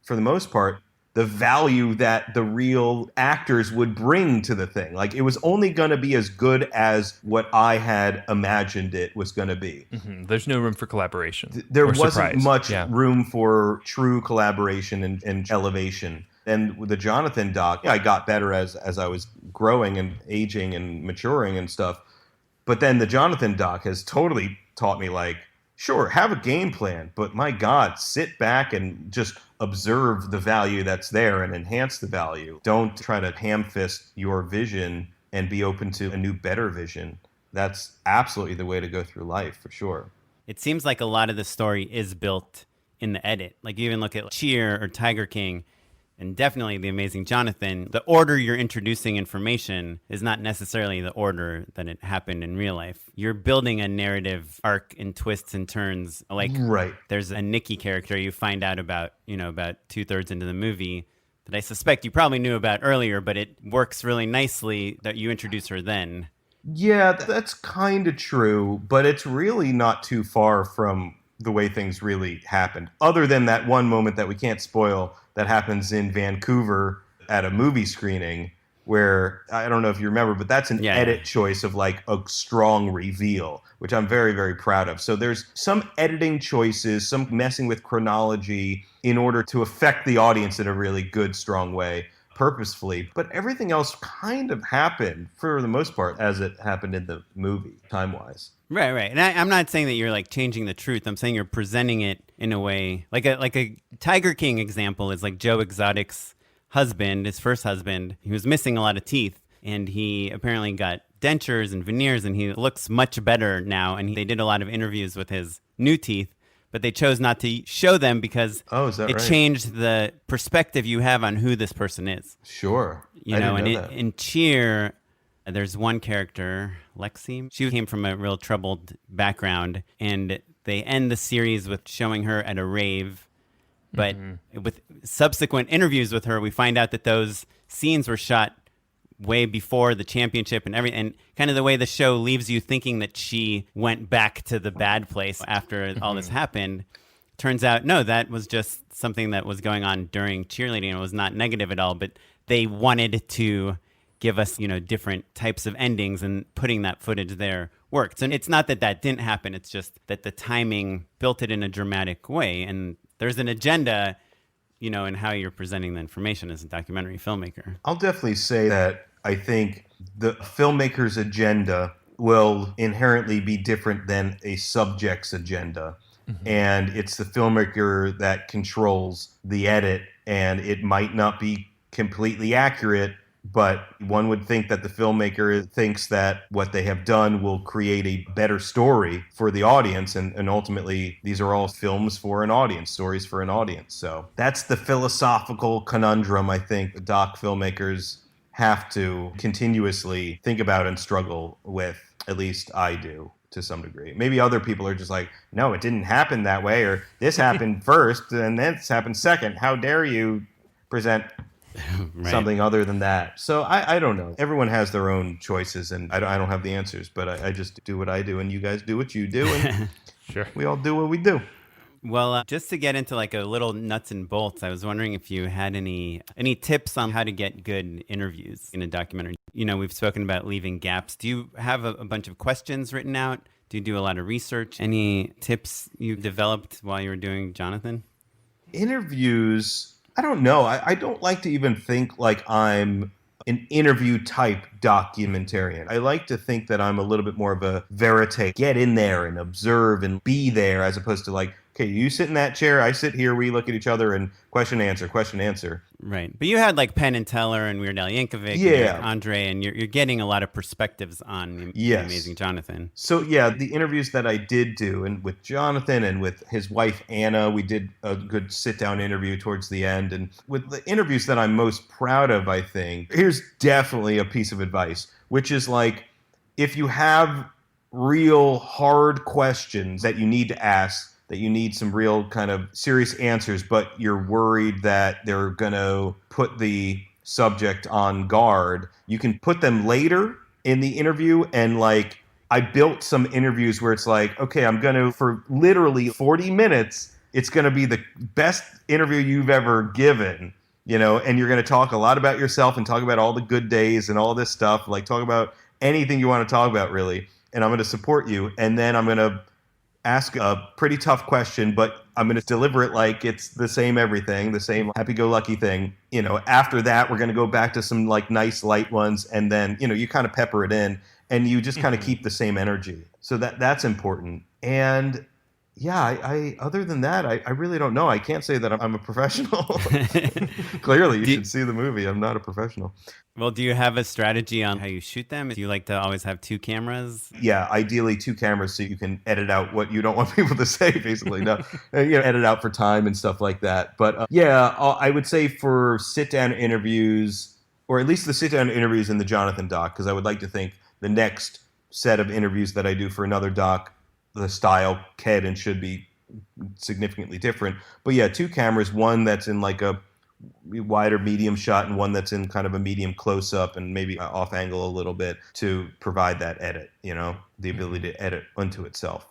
for the most part, the value that the real actors would bring to the thing. Like, it was only going to be as good as what I had imagined it was going to be. Mm-hmm. There's no room for collaboration. There wasn't much room for true collaboration and elevation. And with the Jonathon doc, I got better as I was growing and aging and maturing and stuff. But then the Jonathon doc has totally taught me, like, sure, have a game plan, but my God, sit back and just observe the value that's there and enhance the value. Don't try to ham-fist your vision and be open to a new, better vision. That's absolutely the way to go through life, for sure. It seems like a lot of the story is built in the edit. Like, you even look at Cheer or Tiger King, and definitely The Amazing Jonathon, the order you're introducing information is not necessarily the order that it happened in real life. You're building a narrative arc and twists and turns. Like, right. There's a Nikki character you find out about, about 2/3 into the movie that I suspect you probably knew about earlier, but it works really nicely that you introduce her then. Yeah, that's kind of true, but it's really not too far from the way things really happened. Other than that one moment that we can't spoil that happens in Vancouver at a movie screening where, I don't know if you remember, but that's an edit choice of like a strong reveal, which I'm very, very proud of. So there's some editing choices, some messing with chronology in order to affect the audience in a really good, strong way, purposefully. But everything else kind of happened, for the most part, as it happened in the movie, time-wise. Right. And I'm not saying that you're like changing the truth. I'm saying you're presenting it in a way like a Tiger King example is like Joe Exotic's husband, his first husband. He was missing a lot of teeth, and he apparently got dentures and veneers, and he looks much better now. And they did a lot of interviews with his new teeth, but they chose not to show them because it changed the perspective you have on who this person is. Sure. In Cheer, there's one character, Lexi. She came from a real troubled background, and they end the series with showing her at a rave. But with subsequent interviews with her, we find out that those scenes were shot way before the championship and everything. And kind of the way the show leaves you thinking that she went back to the bad place after all this happened. Turns out, no, that was just something that was going on during cheerleading. It was not negative at all, but they wanted to give us, different types of endings, and putting that footage there worked. And it's not that didn't happen. It's just that the timing built it in a dramatic way. And there's an agenda, in how you're presenting the information as a documentary filmmaker. I'll definitely say that I think the filmmaker's agenda will inherently be different than a subject's agenda. And it's the filmmaker that controls the edit, and it might not be completely accurate, but one would think that the filmmaker thinks that what they have done will create a better story for the audience. And ultimately, these are all films for an audience, stories for an audience. So that's the philosophical conundrum I think doc filmmakers have to continuously think about and struggle with. At least I do, to some degree. Maybe other people are just like, no, it didn't happen that way, or this happened first and this happened second. How dare you present something other than that? So I don't know. Everyone has their own choices, and I don't have the answers, but I just do what I do, and you guys do what you do, and sure, we all do what we do. Well, just to get into like a little nuts and bolts, I was wondering if you had any tips on how to get good interviews in a documentary. We've spoken about leaving gaps. Do you have a bunch of questions written out? Do you do a lot of research? Any tips you developed while you were doing Jonathon? Interviews, I don't know. I don't like to even think like I'm an interview type documentarian. I like to think that I'm a little bit more of a verite, get in there and observe and be there, as opposed to like, okay, you sit in that chair, I sit here, we look at each other and question, answer. Right. But you had like Penn and Teller and Weird Al Yankovic and Andre, and you're getting a lot of perspectives on the Amazing Jonathon. So yeah, the interviews that I did do, and with Jonathon and with his wife Anna, we did a good sit-down interview towards the end. And with the interviews that I'm most proud of, I think, here's definitely a piece of advice, which is like, if you have real hard questions that you need to ask, that you need some real kind of serious answers, but you're worried that they're going to put the subject on guard, you can put them later in the interview. And like, I built some interviews where it's like, okay, I'm going to, for literally 40 minutes, it's going to be the best interview you've ever given, and you're going to talk a lot about yourself and talk about all the good days and all this stuff, like talk about anything you want to talk about, really. And I'm going to support you. And then I'm going to ask a pretty tough question, but I'm going to deliver it like it's the same everything, the same happy-go-lucky thing. After that, we're going to go back to some like nice light ones, and then, you kind of pepper it in, and you just kind of keep the same energy. So that's important. And, yeah, I other than that, I really don't know. I can't say that I'm a professional. Clearly, you should see the movie. I'm not a professional. Well, do you have a strategy on how you shoot them? Do you like to always have two cameras? Yeah, ideally two cameras so you can edit out what you don't want people to say, basically. No, edit out for time and stuff like that. But yeah, I would say for sit-down interviews, or at least the sit-down interviews in the Jonathon doc, because I would like to think the next set of interviews that I do for another doc, the style can and should be significantly different. But yeah, two cameras, one that's in like a wider medium shot and one that's in kind of a medium close-up and maybe off angle a little bit to provide that edit, the ability to edit unto itself.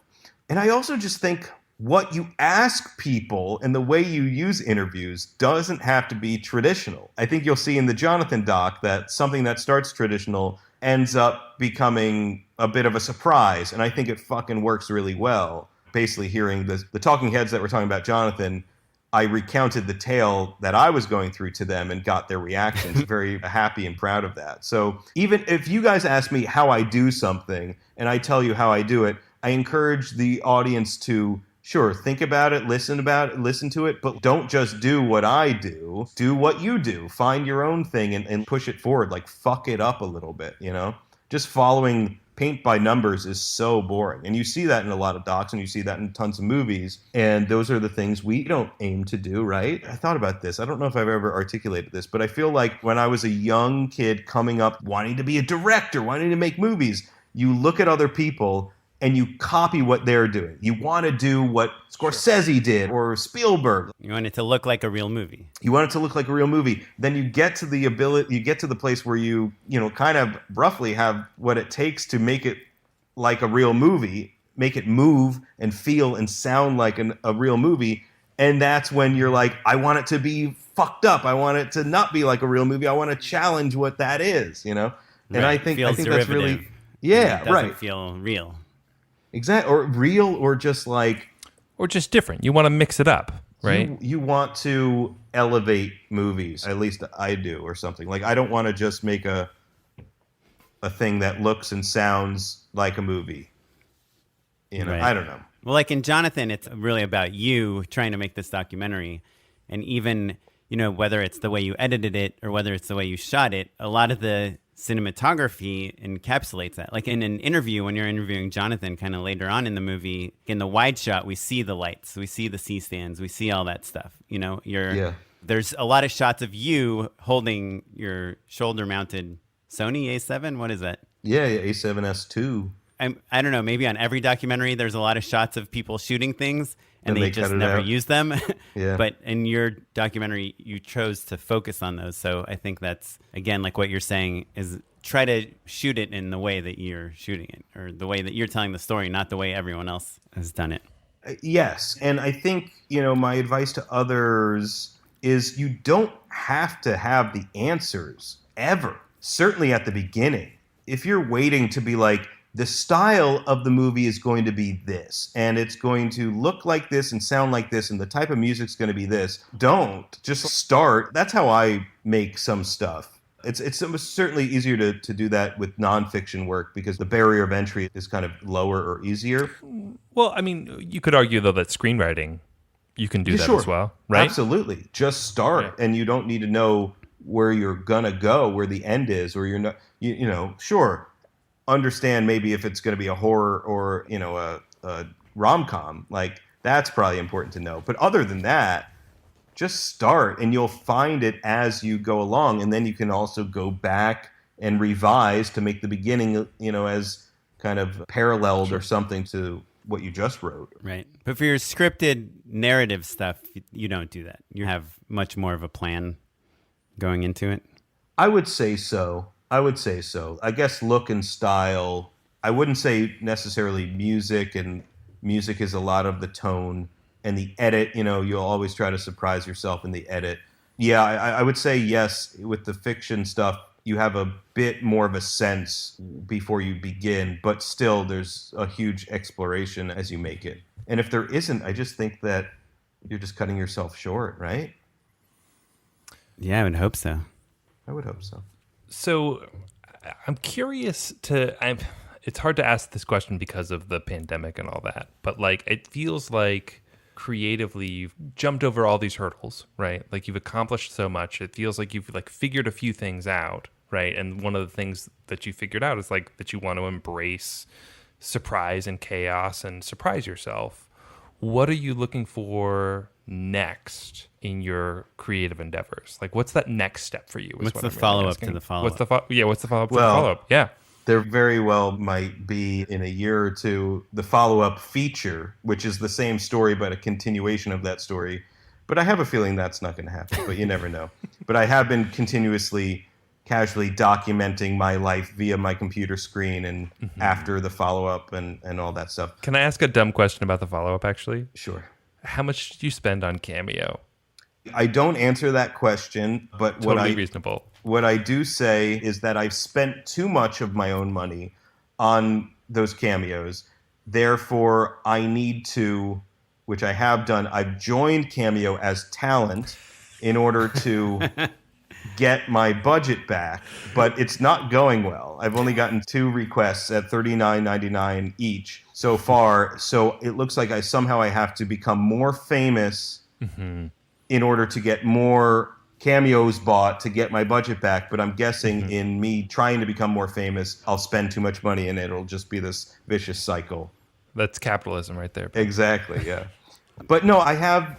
And I also just think what you ask people and the way you use interviews doesn't have to be traditional. I think you'll see in the Jonathon doc that something that starts traditional ends up becoming a bit of a surprise, and I think it fucking works really well. Basically hearing the talking heads that were talking about Jonathon, I recounted the tale that I was going through to them and got their reactions. Very happy and proud of that. So even if you guys ask me how I do something and I tell you how I do it, I encourage the audience to, sure, think about it, listen to it, but don't just do what I do. Do what you do. Find your own thing and push it forward. Like, fuck it up a little bit, Just following paint by numbers is so boring. And you see that in a lot of docs and you see that in tons of movies. And those are the things we don't aim to do, right? I thought about this. I don't know if I've ever articulated this, but I feel like when I was a young kid coming up, wanting to be a director, wanting to make movies, you look at other people and you copy what they're doing. You want to do what Scorsese did or Spielberg. You want it to look like a real movie. Then you get to the place where you kind of roughly have what it takes to make it like a real movie, make it move and feel and sound like a real movie. And that's when you're like, I want it to be fucked up. I want it to not be like a real movie. I want to challenge what that is, And right. I think that's really, it doesn't feel real. Exactly, or real, or just like, or just different. You want to mix it up, right? You want to elevate movies. At least I do, or something. Like, I don't want to just make a thing that looks and sounds like a movie. Right. I don't know. Well, like in Jonathon, it's really about you trying to make this documentary, and even whether it's the way you edited it or whether it's the way you shot it, a lot of the cinematography encapsulates that. Like in an interview, when you're interviewing Jonathon kind of later on in the movie, in the wide shot, we see the lights, we see the C-stands, we see all that stuff. There's a lot of shots of you holding your shoulder-mounted Sony A7. What is that? Yeah, A7S2. I don't know, maybe on every documentary, there's a lot of shots of people shooting things and they just never use them. Yeah. But in your documentary, you chose to focus on those. So I think that's, again, like what you're saying is try to shoot it in the way that you're shooting it, or the way that you're telling the story, not the way everyone else has done it. Yes. And I think, my advice to others is you don't have to have the answers ever. Certainly at the beginning. If you're waiting to be like, the style of the movie is going to be this, and it's going to look like this and sound like this, and the type of music's going to be this. Don't. Just start. That's how I make some stuff. It's certainly easier to do that with nonfiction work because the barrier of entry is kind of lower or easier. Well, I mean, you could argue, though, that screenwriting, you can do that as well, right? Absolutely. Just start, and you don't need to know where you're going to go, where the end is, or you're not, sure. Understand maybe if it's going to be a horror or a rom-com, like that's probably important to know. But other than that, just start and you'll find it as you go along, and then you can also go back and revise to make the beginning as kind of paralleled or something to what you just wrote. Right. But for your scripted narrative stuff, you don't do that. You have much more of a plan going into it. I would say so. I guess look and style. I wouldn't say necessarily music, and music is a lot of the tone. And the edit, you'll always try to surprise yourself in the edit. Yeah, I would say yes, with the fiction stuff, you have a bit more of a sense before you begin, but still there's a huge exploration as you make it. And if there isn't, I just think that you're just cutting yourself short, right? Yeah, I would hope so. I would hope so. So I'm curious it's hard to ask this question because of the pandemic and all that, but like it feels like creatively you've jumped over all these hurdles, right? Like you've accomplished so much. It feels like you've like figured a few things out, right? And one of the things that you figured out is like that you want to embrace surprise and chaos and surprise yourself. What are you looking for next in your creative endeavors? Like what's that next step for you? What's the follow-up to the follow-up? What's the follow-up to the follow-up? Yeah. There very well might be in a year or two the follow-up feature, which is the same story but a continuation of that story. But I have a feeling that's not going to happen, but you never know. But I have been continuously, casually documenting my life via my computer screen and after the follow-up and all that stuff. Can I ask a dumb question about the follow-up, actually? Sure. How much did you spend on Cameo? I don't answer that question, but Totally reasonable. What I do say is that I've spent too much of my own money on those cameos. Therefore, I need to, which I have done, I've joined Cameo as talent in order to get my budget back, but it's not going well. I've only gotten 2 requests at $39.99 each so far. So it looks like I have to become more famous in order to get more cameos bought to get my budget back. But I'm guessing in me trying to become more famous, I'll spend too much money and it'll just be this vicious cycle. That's capitalism right there. Exactly, yeah. But no, I have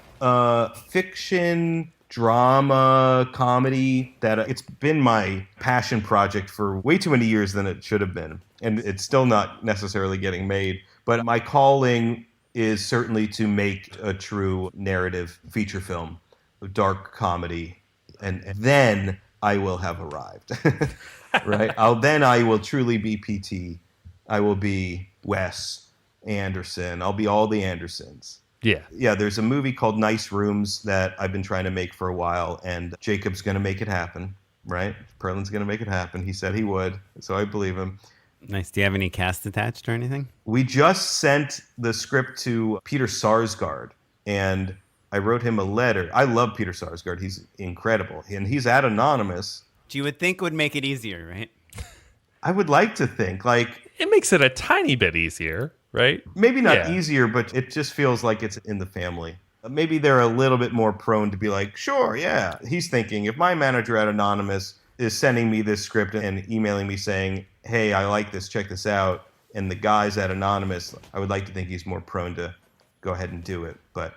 fiction, drama, comedy that it's been my passion project for way too many years than it should have been. And it's still not necessarily getting made. But my calling is certainly to make a true narrative feature film, dark comedy. And then I will have arrived, right? Then I will truly be PT. I will be Wes Anderson. I'll be all the Andersons. Yeah. Yeah, there's a movie called Nice Rooms that I've been trying to make for a while, and Jacob's going to make it happen, right? Perlin's going to make it happen. He said he would, so I believe him. Nice. Do you have any cast attached or anything? We just sent the script to Peter Sarsgaard, and I wrote him a letter. I love Peter Sarsgaard. He's incredible. And he's at Anonymous. You would think would make it easier, right? I would like to think. Like, it makes it a tiny bit easier, right? Maybe not easier, but it just feels like it's in the family. Maybe they're a little bit more prone to be like, sure, yeah. He's thinking, if my manager at Anonymous is sending me this script and emailing me saying, hey, I like this, check this out, and the guys at Anonymous, I would like to think he's more prone to go ahead and do it. But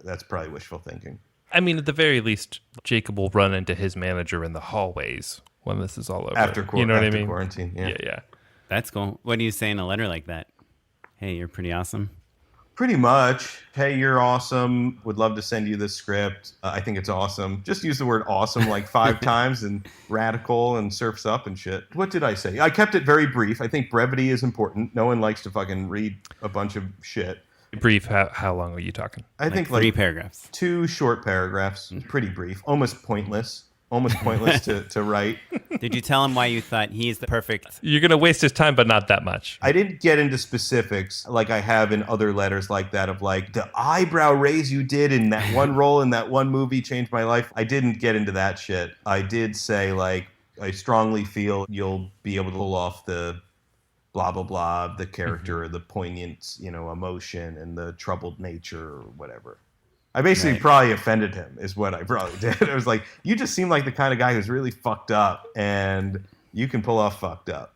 that's probably wishful thinking. I mean, at the very least, Jacob will run into his manager in the hallways when this is all over. After quarantine, quarantine, yeah. Yeah. That's cool. What do you say in a letter like that? Hey, you're pretty awesome. Pretty much. Hey, you're awesome. Would love to send you this script. I think it's awesome. Just use the word awesome like 5 times and radical and surfs up and shit. What did I say? I kept it very brief. I think brevity is important. No one likes to fucking read a bunch of shit. Brief, how long are you talking? I think 3 paragraphs. 2 short paragraphs. Pretty brief. Almost pointless. To write. Did you tell him why you thought he's the perfect... You're going to waste his time, but not that much. I didn't get into specifics like I have in other letters like that of like, the eyebrow raise you did in that one role in that one movie changed my life. I didn't get into that shit. I did say like, I strongly feel you'll be able to pull off the blah, blah, blah, the character, or the poignant, emotion and the troubled nature or whatever. I basically probably offended him is what I probably did. I was like, you just seem like the kind of guy who's really fucked up and you can pull off fucked up.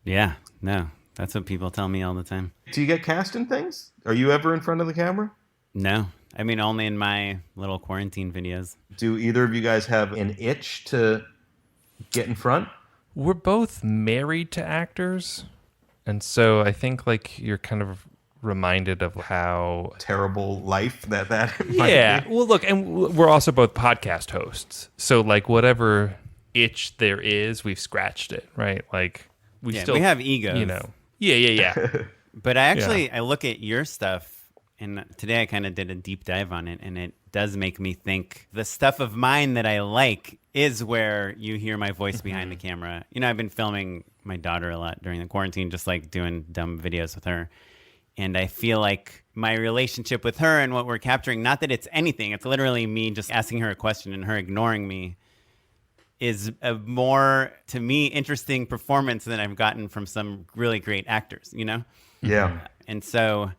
Yeah, no, that's what people tell me all the time. Do you get cast in things? Are you ever in front of the camera? No, I mean, only in my little quarantine videos. Do either of you guys have an itch to get in front? We're both married to actors. And so I think like you're kind of reminded of how terrible life that yeah be. Well, look, and we're also both podcast hosts, so like whatever itch there is, we've scratched it, right? Like we have egos, yeah But I look at your stuff, and today I kind of did a deep dive on it, and it does make me think the stuff of mine that I like is where you hear my voice behind the camera. I've been filming my daughter a lot during the quarantine, just like doing dumb videos with her. And I feel like my relationship with her and what we're capturing, not that it's anything, it's literally me just asking her a question and her ignoring me. is a more, to me, interesting performance than I've gotten from some really great actors, you know? Yeah. And so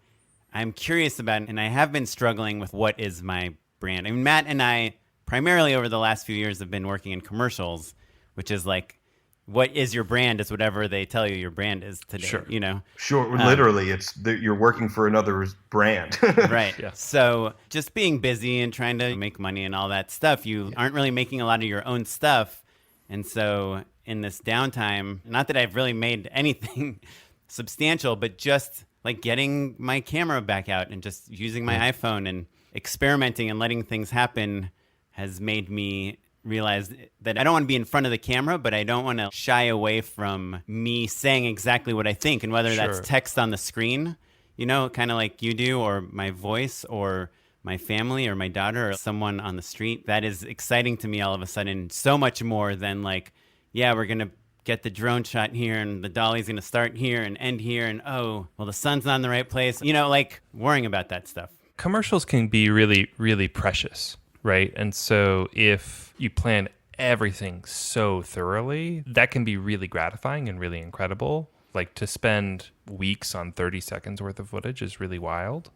I'm curious about, and I have been struggling with what is my brand. I mean, Matt and I, primarily over the last few years, have been working in commercials, which is like, what is your brand is whatever they tell you your brand is today, Sure. you know? Sure. Literally, you're working for another brand. Right. Yeah. So just being busy and trying to make money and all that stuff, you aren't really making a lot of your own stuff. And so in this downtime, not that I've really made anything substantial, but just like getting my camera back out and just using my iPhone and experimenting and letting things happen has made me realize that I don't want to be in front of the camera, but I don't want to shy away from me saying exactly what I think. And whether that's Sure. text on the screen, you know, kind of like you do, or my voice, or my family, or my daughter, or someone on the street, that is exciting to me all of a sudden, so much more than like, yeah, we're going to get the drone shot here and the dolly's going to start here and end here. And oh, well, the sun's not in the right place. You know, like worrying about that stuff. Commercials can be really, really precious, right? And so if you plan everything so thoroughly, that can be really gratifying and really incredible. Like to spend weeks on 30 seconds worth of footage is really wild.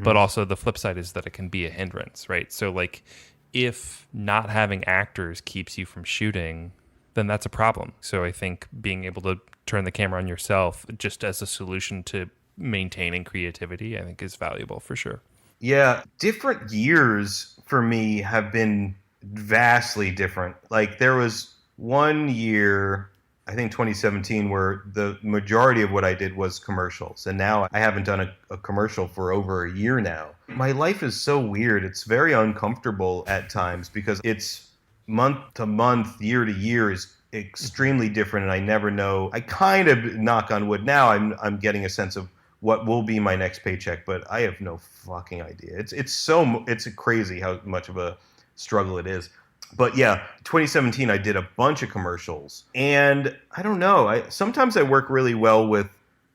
But also the flip side is that it can be a hindrance, right? So like if not having actors keeps you from shooting, then that's a problem. So I think being able to turn the camera on yourself just as a solution to maintaining creativity, I think is valuable for sure. Yeah, different years for me have been vastly different. Like there was one year, I think 2017, where the majority of what I did was commercials. And now I haven't done a commercial for over a year now. My life is so weird. It's very uncomfortable at times because it's month to month, year to year is extremely different. And I never know. I kind of, knock on wood, now I'm getting a sense of what will be my next paycheck, but I have no fucking idea. It's crazy how much of a struggle it is. But yeah, 2017 I did a bunch of commercials, and I don't know. Sometimes I work really well with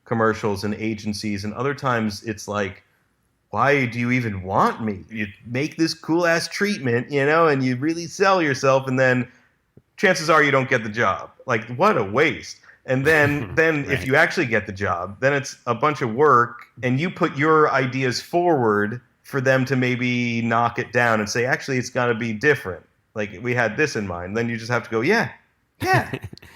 commercials and agencies, and other times it's like, why do you even want me? You make this cool ass treatment, you know, and you really sell yourself, and then chances are you don't get the job. Like, what a waste. And then Right. if you actually get the job, then it's a bunch of work, and you put your ideas forward for them to maybe knock it down and say, actually, it's got to be different. Like, we had this in mind. Then you just have to go, yeah.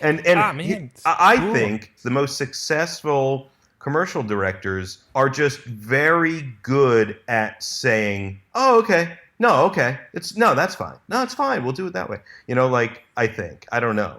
And man, I cool. think the most successful commercial directors are just very good at saying, oh, okay. No, okay. That's fine. No, it's fine. We'll do it that way. You know, like, I think. I don't know.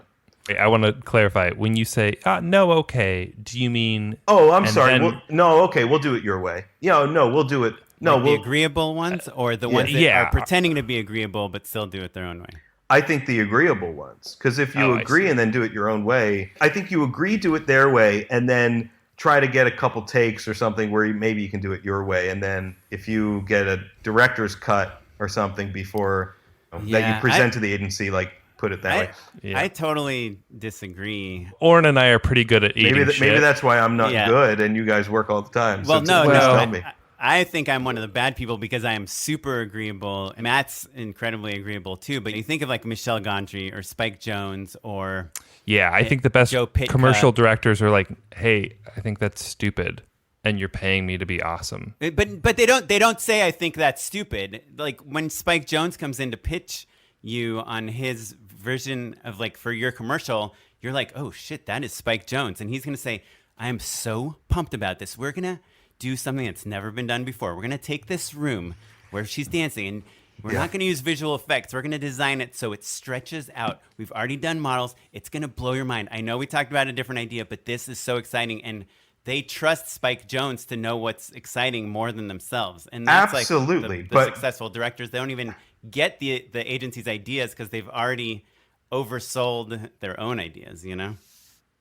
Wait, I want to clarify. When you say, no, okay, do you mean... Oh, I'm sorry. then- No, okay, we'll do it your way. Yeah, no, we'll do it. No, Like the we'll... agreeable ones, or the ones that Yeah. are pretending to be agreeable but still do it their own way? I think the agreeable ones. Because if you Oh, I agree see. and then do it your own way, I think you agree, do it their way, and then try to get a couple takes or something where maybe you can do it your way. And then if you get a director's cut or something before that Yeah, you present to the agency, like, put it that way. Yeah. I totally disagree. Orrin and I are pretty good at eating shit. Maybe that's why I'm not Yeah. good and you guys work all the time. Well, so please tell me. I think I'm one of the bad people because I am super agreeable. Matt's incredibly agreeable too. But you think of like Michelle Gondry or Spike Jonze or Yeah, I think the best Joe Pitka. commercial directors are like, hey, I think that's stupid, and you're paying me to be awesome. But they don't say I think that's stupid. Like when Spike Jonze comes in to pitch you on his version of like for your commercial, you're like, oh shit, that is Spike Jonze, and he's gonna say, I am so pumped about this. We're gonna do something that's never been done before. We're gonna take this room where she's dancing, and we're not gonna use visual effects. We're gonna design it so it stretches out. We've already done models. It's gonna blow your mind. I know we talked about a different idea, but this is so exciting, and they trust Spike Jonze to know what's exciting more than themselves. And that's Absolutely, like the but successful directors. They don't even get the agency's ideas because they've already oversold their own ideas, you know?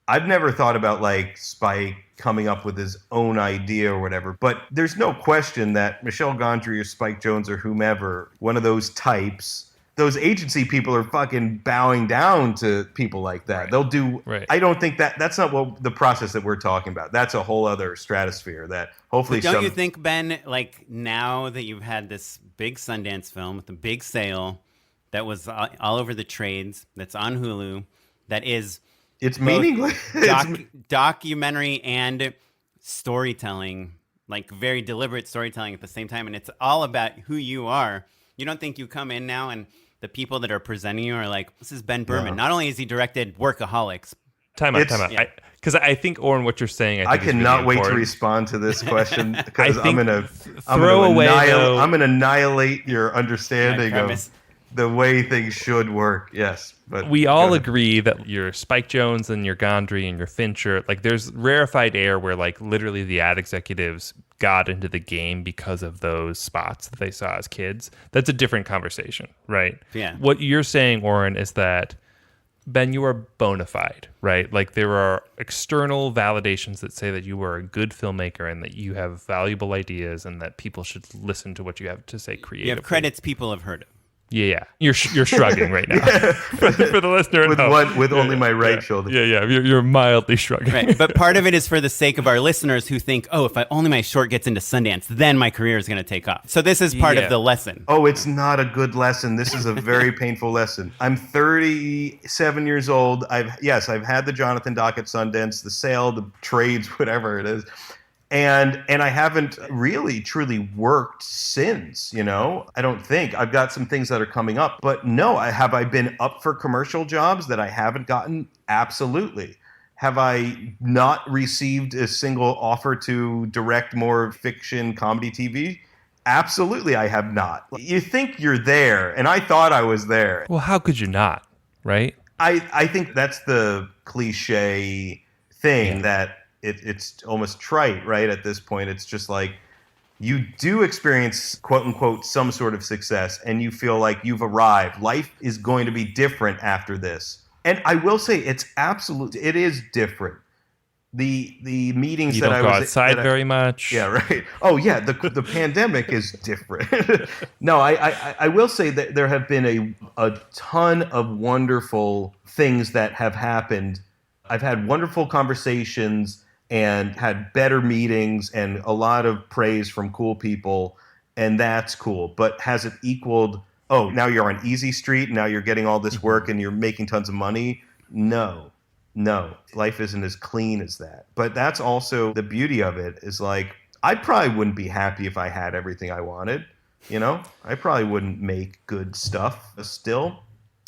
I've never thought about like Spike coming up with his own idea or whatever, but there's no question that Michelle Gondry or Spike Jonze or whomever, one of those types, those agency people are fucking bowing down to people like that. Right. They'll do. Right. I don't think that's not what the process that we're talking about. That's a whole other stratosphere that hopefully. But don't you think, Ben, like now that you've had this big Sundance film with a big sale, that was all over the trades, that's on Hulu, that is it's meaningless. Documentary and storytelling, like very deliberate storytelling at the same time. And it's all about who you are. You don't think you come in now and the people that are presenting you are like, this is Ben Berman. Not only has he directed Workaholics. Time out. Because I think, Oren, what you're saying, I cannot wait to respond to this question because I'm going to annihilate your understanding of the way things should work. Yes, but we all agree that your Spike Jonze and your Gondry and your Fincher, like there's rarefied air where like literally the ad executives got into the game because of those spots that they saw as kids. That's a different conversation, right? Yeah. What you're saying, Oren, is that Ben, you are bona fide, right? Like there are external validations that say that you are a good filmmaker and that you have valuable ideas and that people should listen to what you have to say creatively. You have credits people have heard of. Yeah. You're shrugging right now for the listener at home. With only my right shoulder. Yeah. You're mildly shrugging. Right. But part of it is for the sake of our listeners who think, oh, if only my short gets into Sundance, then my career is going to take off. So this is part of the lesson. Oh, it's not a good lesson. This is a very painful lesson. I'm 37 years old. I've had the Jonathon doc at Sundance, the sale, the trades, whatever it is. And I haven't really truly worked since, I don't think. I've got some things that are coming up, but no, have I been up for commercial jobs that I haven't gotten? Absolutely. Have I not received a single offer to direct more fiction comedy TV? Absolutely, I have not. You think you're there, and I thought I was there. Well, how could you not, right? I think that's the cliche thing that it's almost trite, right? At this point, it's just like you do experience, quote unquote, some sort of success and you feel like you've arrived. Life is going to be different after this. And I will say it is different. The meetings you that don't I go was outside very much. Yeah, right. Oh yeah, the pandemic is different. No, I will say that there have been a ton of wonderful things that have happened. I've had wonderful conversations and had better meetings and a lot of praise from cool people, and that's cool. But has it equaled, oh, now you're on Easy Street, now you're getting all this work and you're making tons of money? No. Life isn't as clean as that. But that's also the beauty of it is like, I probably wouldn't be happy if I had everything I wanted. I probably wouldn't make good stuff still.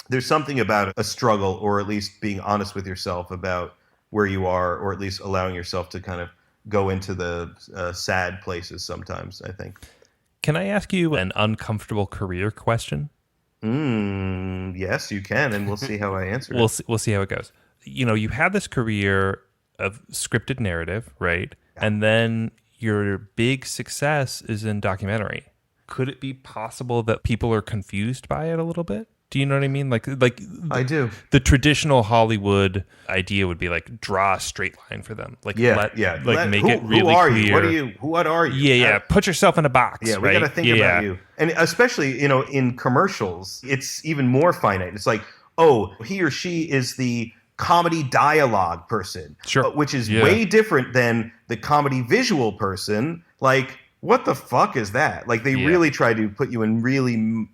There's something about a struggle, or at least being honest with yourself about where you are, or at least allowing yourself to kind of go into the sad places sometimes, I think. Can I ask you an uncomfortable career question? Yes, you can, and we'll see how I answer it. We'll see how it goes. You had this career of scripted narrative, right? Yeah. And then your big success is in documentary. Could it be possible that people are confused by it a little bit? Do you know what I mean? Like I do. The traditional Hollywood idea would be like draw a straight line for them. Like make it really who are clear. You? What are you? Yeah. Put yourself in a box. Yeah, we got to think about you. And especially, in commercials, it's even more finite. It's like, oh, he or she is the comedy dialogue person, sure, which is way different than the comedy visual person. Like, what the fuck is that? Like, they really try to put you in really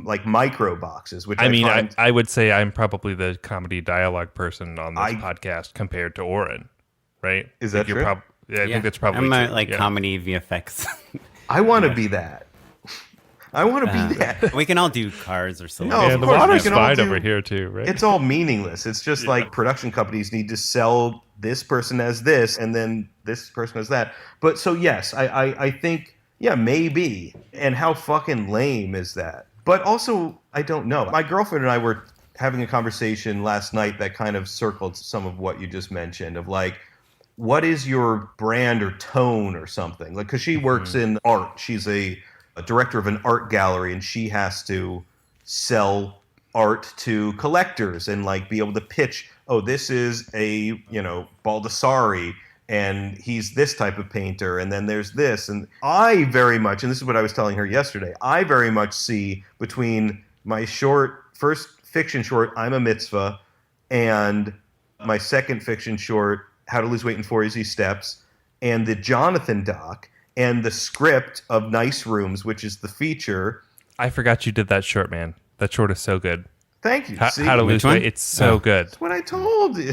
like micro boxes, which I would say I'm probably the comedy dialogue person on this podcast compared to Oren, right? Is that true? I think that's probably I'm true. Comedy VFX. I want to be that. I want to be that. We can all do cars or something. No, the water's fine over here too, right? It's all meaningless. It's just like production companies need to sell this person as this and then this person as that. But so yes, I think maybe. And how fucking lame is that? But also, I don't know. My girlfriend and I were having a conversation last night that kind of circled some of what you just mentioned of like, what is your brand or tone or something? Like, because she works in art. She's a director of an art gallery, and she has to sell art to collectors and like be able to pitch, oh, this is a, Baldessari, and he's this type of painter, and then there's this. And I very much, and this is what I was telling her yesterday, I very much see between my first fiction short, I'm a Mitzvah, and my second fiction short, How to Lose Weight in 4 Easy Steps, and the Jonathon doc, and the script of Nice Rooms, which is the feature. I forgot you did that short, man. That short is so good. Thank you. How to Lose Weight. It's so good. That's what I told you.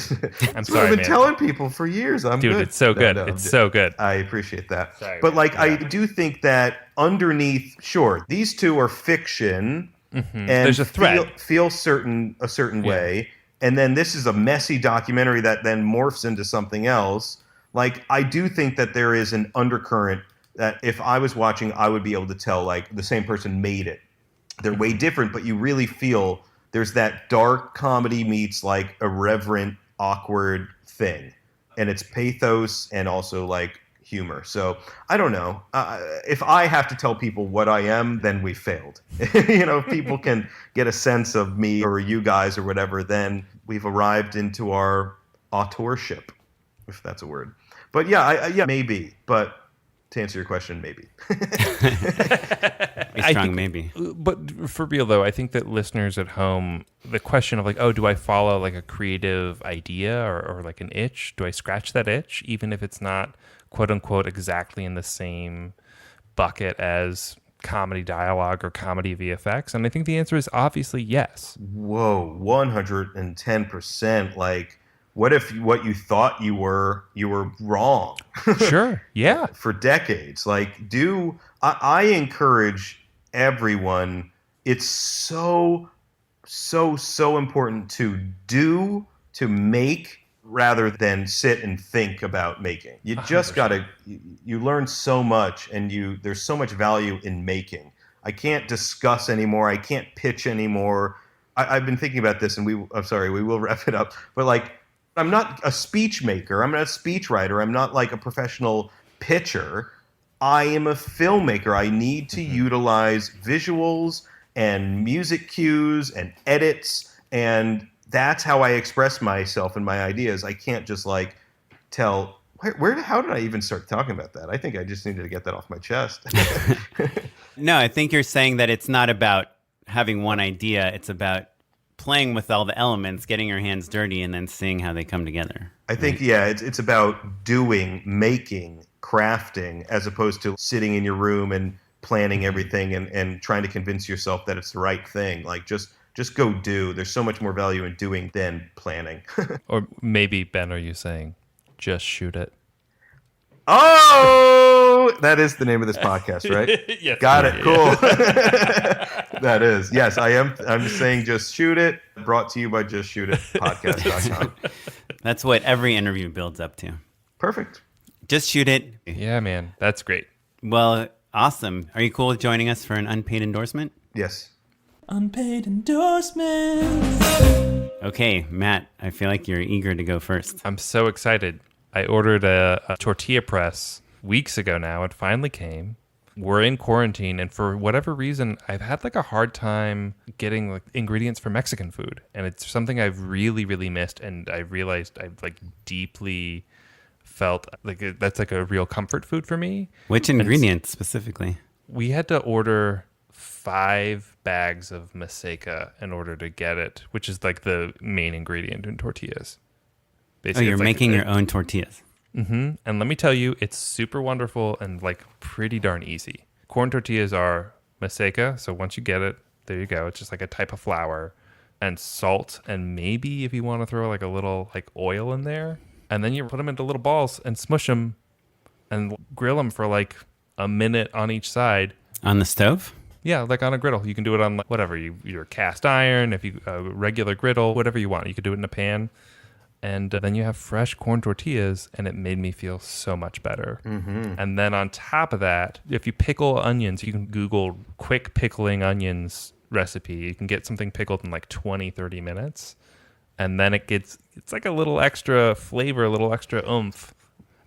I'm sorry, I've been man. telling people for years. Dude, good. it's so good. It's so good. I appreciate that. Sorry, but man. I do think that underneath, sure, these two are fiction, and There's a thread. feel a certain way, and then this is a messy documentary that then morphs into something else. I do think that there is an undercurrent that if I was watching, I would be able to tell the same person made it. They're way different, but you really feel there's that dark comedy meets irreverent, awkward thing. And it's pathos and also humor. So I don't know. If I have to tell people what I am, then we failed. If people can get a sense of me or you guys or whatever, then we've arrived into our authorship, if that's a word. But yeah, maybe. But to answer your question, maybe. A strong maybe. But for real, though, I think that listeners at home, the question of do I follow a creative idea or an itch? Do I scratch that itch, even if it's not, quote unquote, exactly in the same bucket as comedy dialogue or comedy VFX? And I think the answer is obviously yes. Whoa, 110%. What if what you thought you were wrong? Sure, yeah. For decades. I encourage everyone. It's so important to make rather than sit and think about making. You just gotta, you learn so much and there's so much value in making. I can't discuss anymore. I can't pitch anymore. I've been thinking about this and we will wrap it up. But I'm not a speech maker. I'm not a speech writer. I'm not a professional pitcher. I am a filmmaker. I need to utilize visuals and music cues and edits, and that's how I express myself and my ideas. I can't just tell how did I even start talking about that? I think I just needed to get that off my chest. No, I think you're saying that it's not about having one idea. It's about playing with all the elements, getting your hands dirty, and then seeing how they come together. I think, it's about doing, making, crafting, as opposed to sitting in your room and planning everything and trying to convince yourself that it's the right thing. Just go do. There's so much more value in doing than planning. Or maybe, Ben, are you saying, just shoot it? Oh, that is the name of this podcast, right? Yes. Got it. Cool. That is. Yes, I am. I'm just saying just shoot it. Brought to you by justshootitpodcast.com. That's what every interview builds up to. Perfect. Just shoot it. Yeah, man. That's great. Well, awesome. Are you cool with joining us for an unpaid endorsement? Yes. Unpaid endorsements. Okay, Matt, I feel like you're eager to go first. I'm so excited. I ordered a tortilla press weeks ago now. It finally came. We're in quarantine, and for whatever reason, I've had a hard time getting ingredients for Mexican food, and it's something I've really, really missed. And I realized I've deeply felt that's a real comfort food for me. Which ingredients specifically? We had to order 5 bags of maseca in order to get it, which is the main ingredient in tortillas. Basically, you're making your own tortillas. Mm-hmm. And let me tell you, it's super wonderful and pretty darn easy. Corn tortillas are maseca, so once you get it, there you go. It's just a type of flour, and salt, and maybe if you want to throw a little oil in there, and then you put them into little balls and smush them, and grill them for a minute on each side. On the stove? Yeah, on a griddle. You can do it on whatever your cast iron, if you regular griddle, whatever you want. You could do it in a pan. And then you have fresh corn tortillas, and it made me feel so much better. Mm-hmm. And then on top of that, if you pickle onions, you can Google quick pickling onions recipe. You can get something pickled in 20, 30 minutes. And then it's a little extra flavor, a little extra oomph.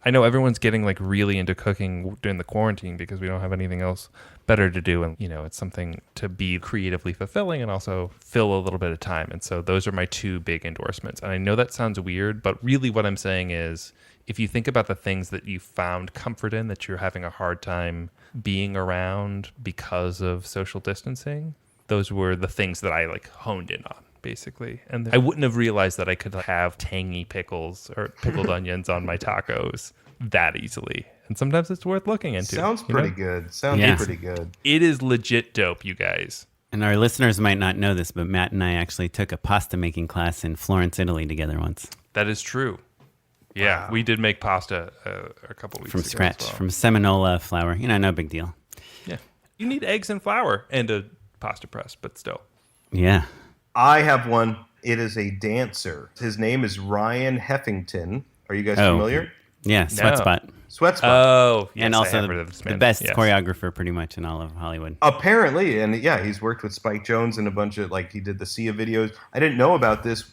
I know everyone's getting really into cooking during the quarantine because we don't have anything else better to do. And, it's something to be creatively fulfilling and also fill a little bit of time. And so those are my 2 big endorsements. And I know that sounds weird, but really what I'm saying is if you think about the things that you found comfort in, that you're having a hard time being around because of social distancing, those were the things that I honed in on. Basically. And I wouldn't have realized that I could have tangy pickles or pickled onions on my tacos that easily. And sometimes it's worth looking into. Sounds pretty good. Sounds pretty good. It is legit dope, you guys. And our listeners might not know this, but Matt and I actually took a pasta making class in Florence, Italy together once. That is true. Yeah, we did make pasta a couple weeks from ago scratch, as well. from seminola flour. No big deal. Yeah. You need eggs and flour and a pasta press, but still. Yeah. I have one. It is a dancer. His name is Ryan Heffington. Are you guys familiar? Yeah, Sweatspot. Sweatspot. Oh, yes, And I also have heard of this the man. best Yes. choreographer pretty much in all of Hollywood. Apparently, and yeah, he's worked with Spike Jonze and a bunch of, he did the Sia videos. I didn't know about this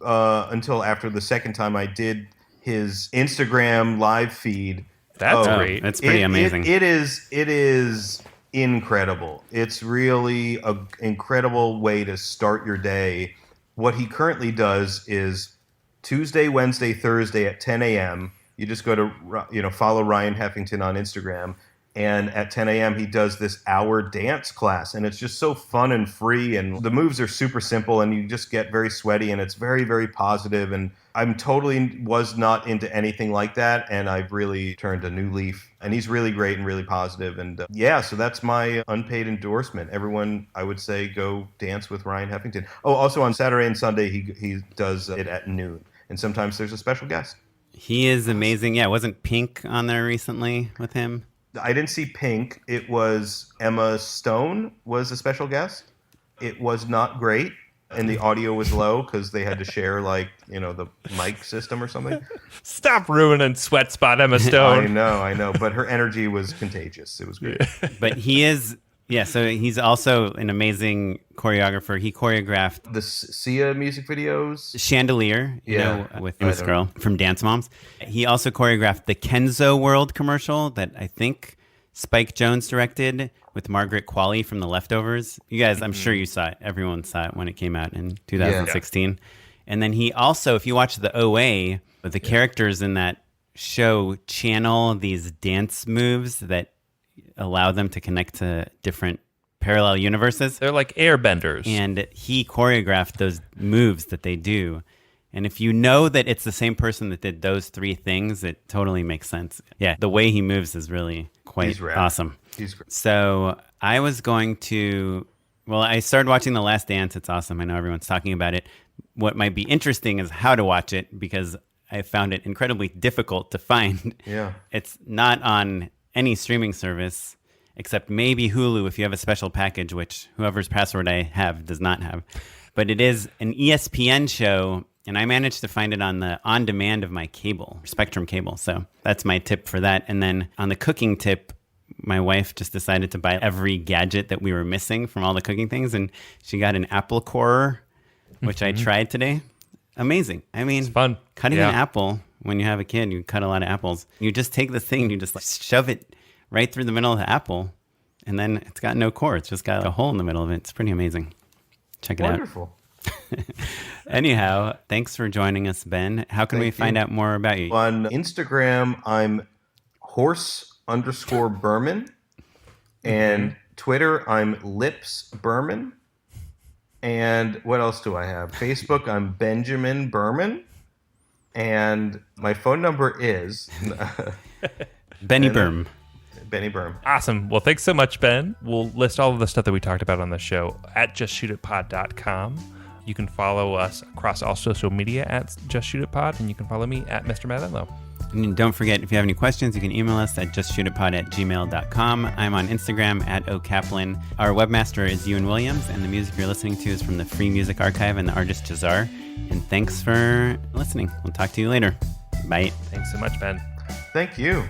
until after the second time I did his Instagram live feed. That's great. That's pretty amazing. It is incredible. It's really an incredible way to start your day. What he currently does is Tuesday, Wednesday, Thursday at 10 a.m. You just go to, follow Ryan Heffington on Instagram. And at 10 a.m., he does this hour dance class. And it's just so fun and free. And the moves are super simple. And you just get very sweaty. And it's very, very positive. And I'm totally was not into anything like that. And I've really turned a new leaf. And he's really great and really positive. And so that's my unpaid endorsement. Everyone, I would say, go dance with Ryan Heffington. Oh, also on Saturday and Sunday, he does it at noon. And sometimes there's a special guest. He is amazing. Yeah, wasn't Pink on there recently with him? I didn't see Pink. It was Emma Stone was a special guest. It was not great, and the audio was low because they had to share, the mic system or something. Stop ruining Sweatspot, Emma Stone. I know, but her energy was contagious. It was great. But he is, so he's also an amazing choreographer. He choreographed The Sia music videos. Chandelier, with this girl from Dance Moms. He also choreographed the Kenzo World commercial that I think Spike Jonze directed with Margaret Qualley from The Leftovers. You guys, I'm sure you saw it. Everyone saw it when it came out in 2016. Yeah. And then he also, if you watch the OA, the characters in that show channel these dance moves that allow them to connect to different parallel universes. They're like airbenders. And he choreographed those moves that they do. And if you know that it's the same person that did those three things, it totally makes sense. Yeah, the way he moves is really quite awesome. He's great. So I was going to, I started watching The Last Dance. It's awesome. I know everyone's talking about it. What might be interesting is how to watch it, because I found it incredibly difficult to find. Yeah. It's not on any streaming service except maybe Hulu if you have a special package, which whoever's password I have does not have. But it is an ESPN show, and I managed to find it on the on-demand of my cable, Spectrum cable. So that's my tip for that. And then on the cooking tip, my wife just decided to buy every gadget that we were missing from all the cooking things, and she got an apple corer, which I tried today. Amazing. I mean, it's fun. Cutting an apple, when you have a kid, you cut a lot of apples. You just take the thing, you just shove it right through the middle of the apple, and then it's got no core. It's just got a hole in the middle of it. It's pretty amazing. Check it Wonderful. out. Anyhow, thanks for joining us, Ben. How can we find out more about you? On Instagram, I'm horse_Berman. And Twitter, I'm Lips_Berman. And what else do I have? Facebook, I'm Benjamin Berman. And my phone number is... Benny Berm. Benny Berm. Awesome. Well, thanks so much, Ben. We'll list all of the stuff that we talked about on the show at justshootitpod.com. You can follow us across all social media at justshootitpod, and you can follow me at Mr. Matt Enlow. And don't forget, if you have any questions, you can email us at justshootitpod@gmail.com. I'm on Instagram at @okaplan. Our webmaster is Ewan Williams, and the music you're listening to is from the Free Music Archive and the artist Jahzzar. And thanks for listening. We'll talk to you later. Bye. Thanks so much, Ben. Thank you.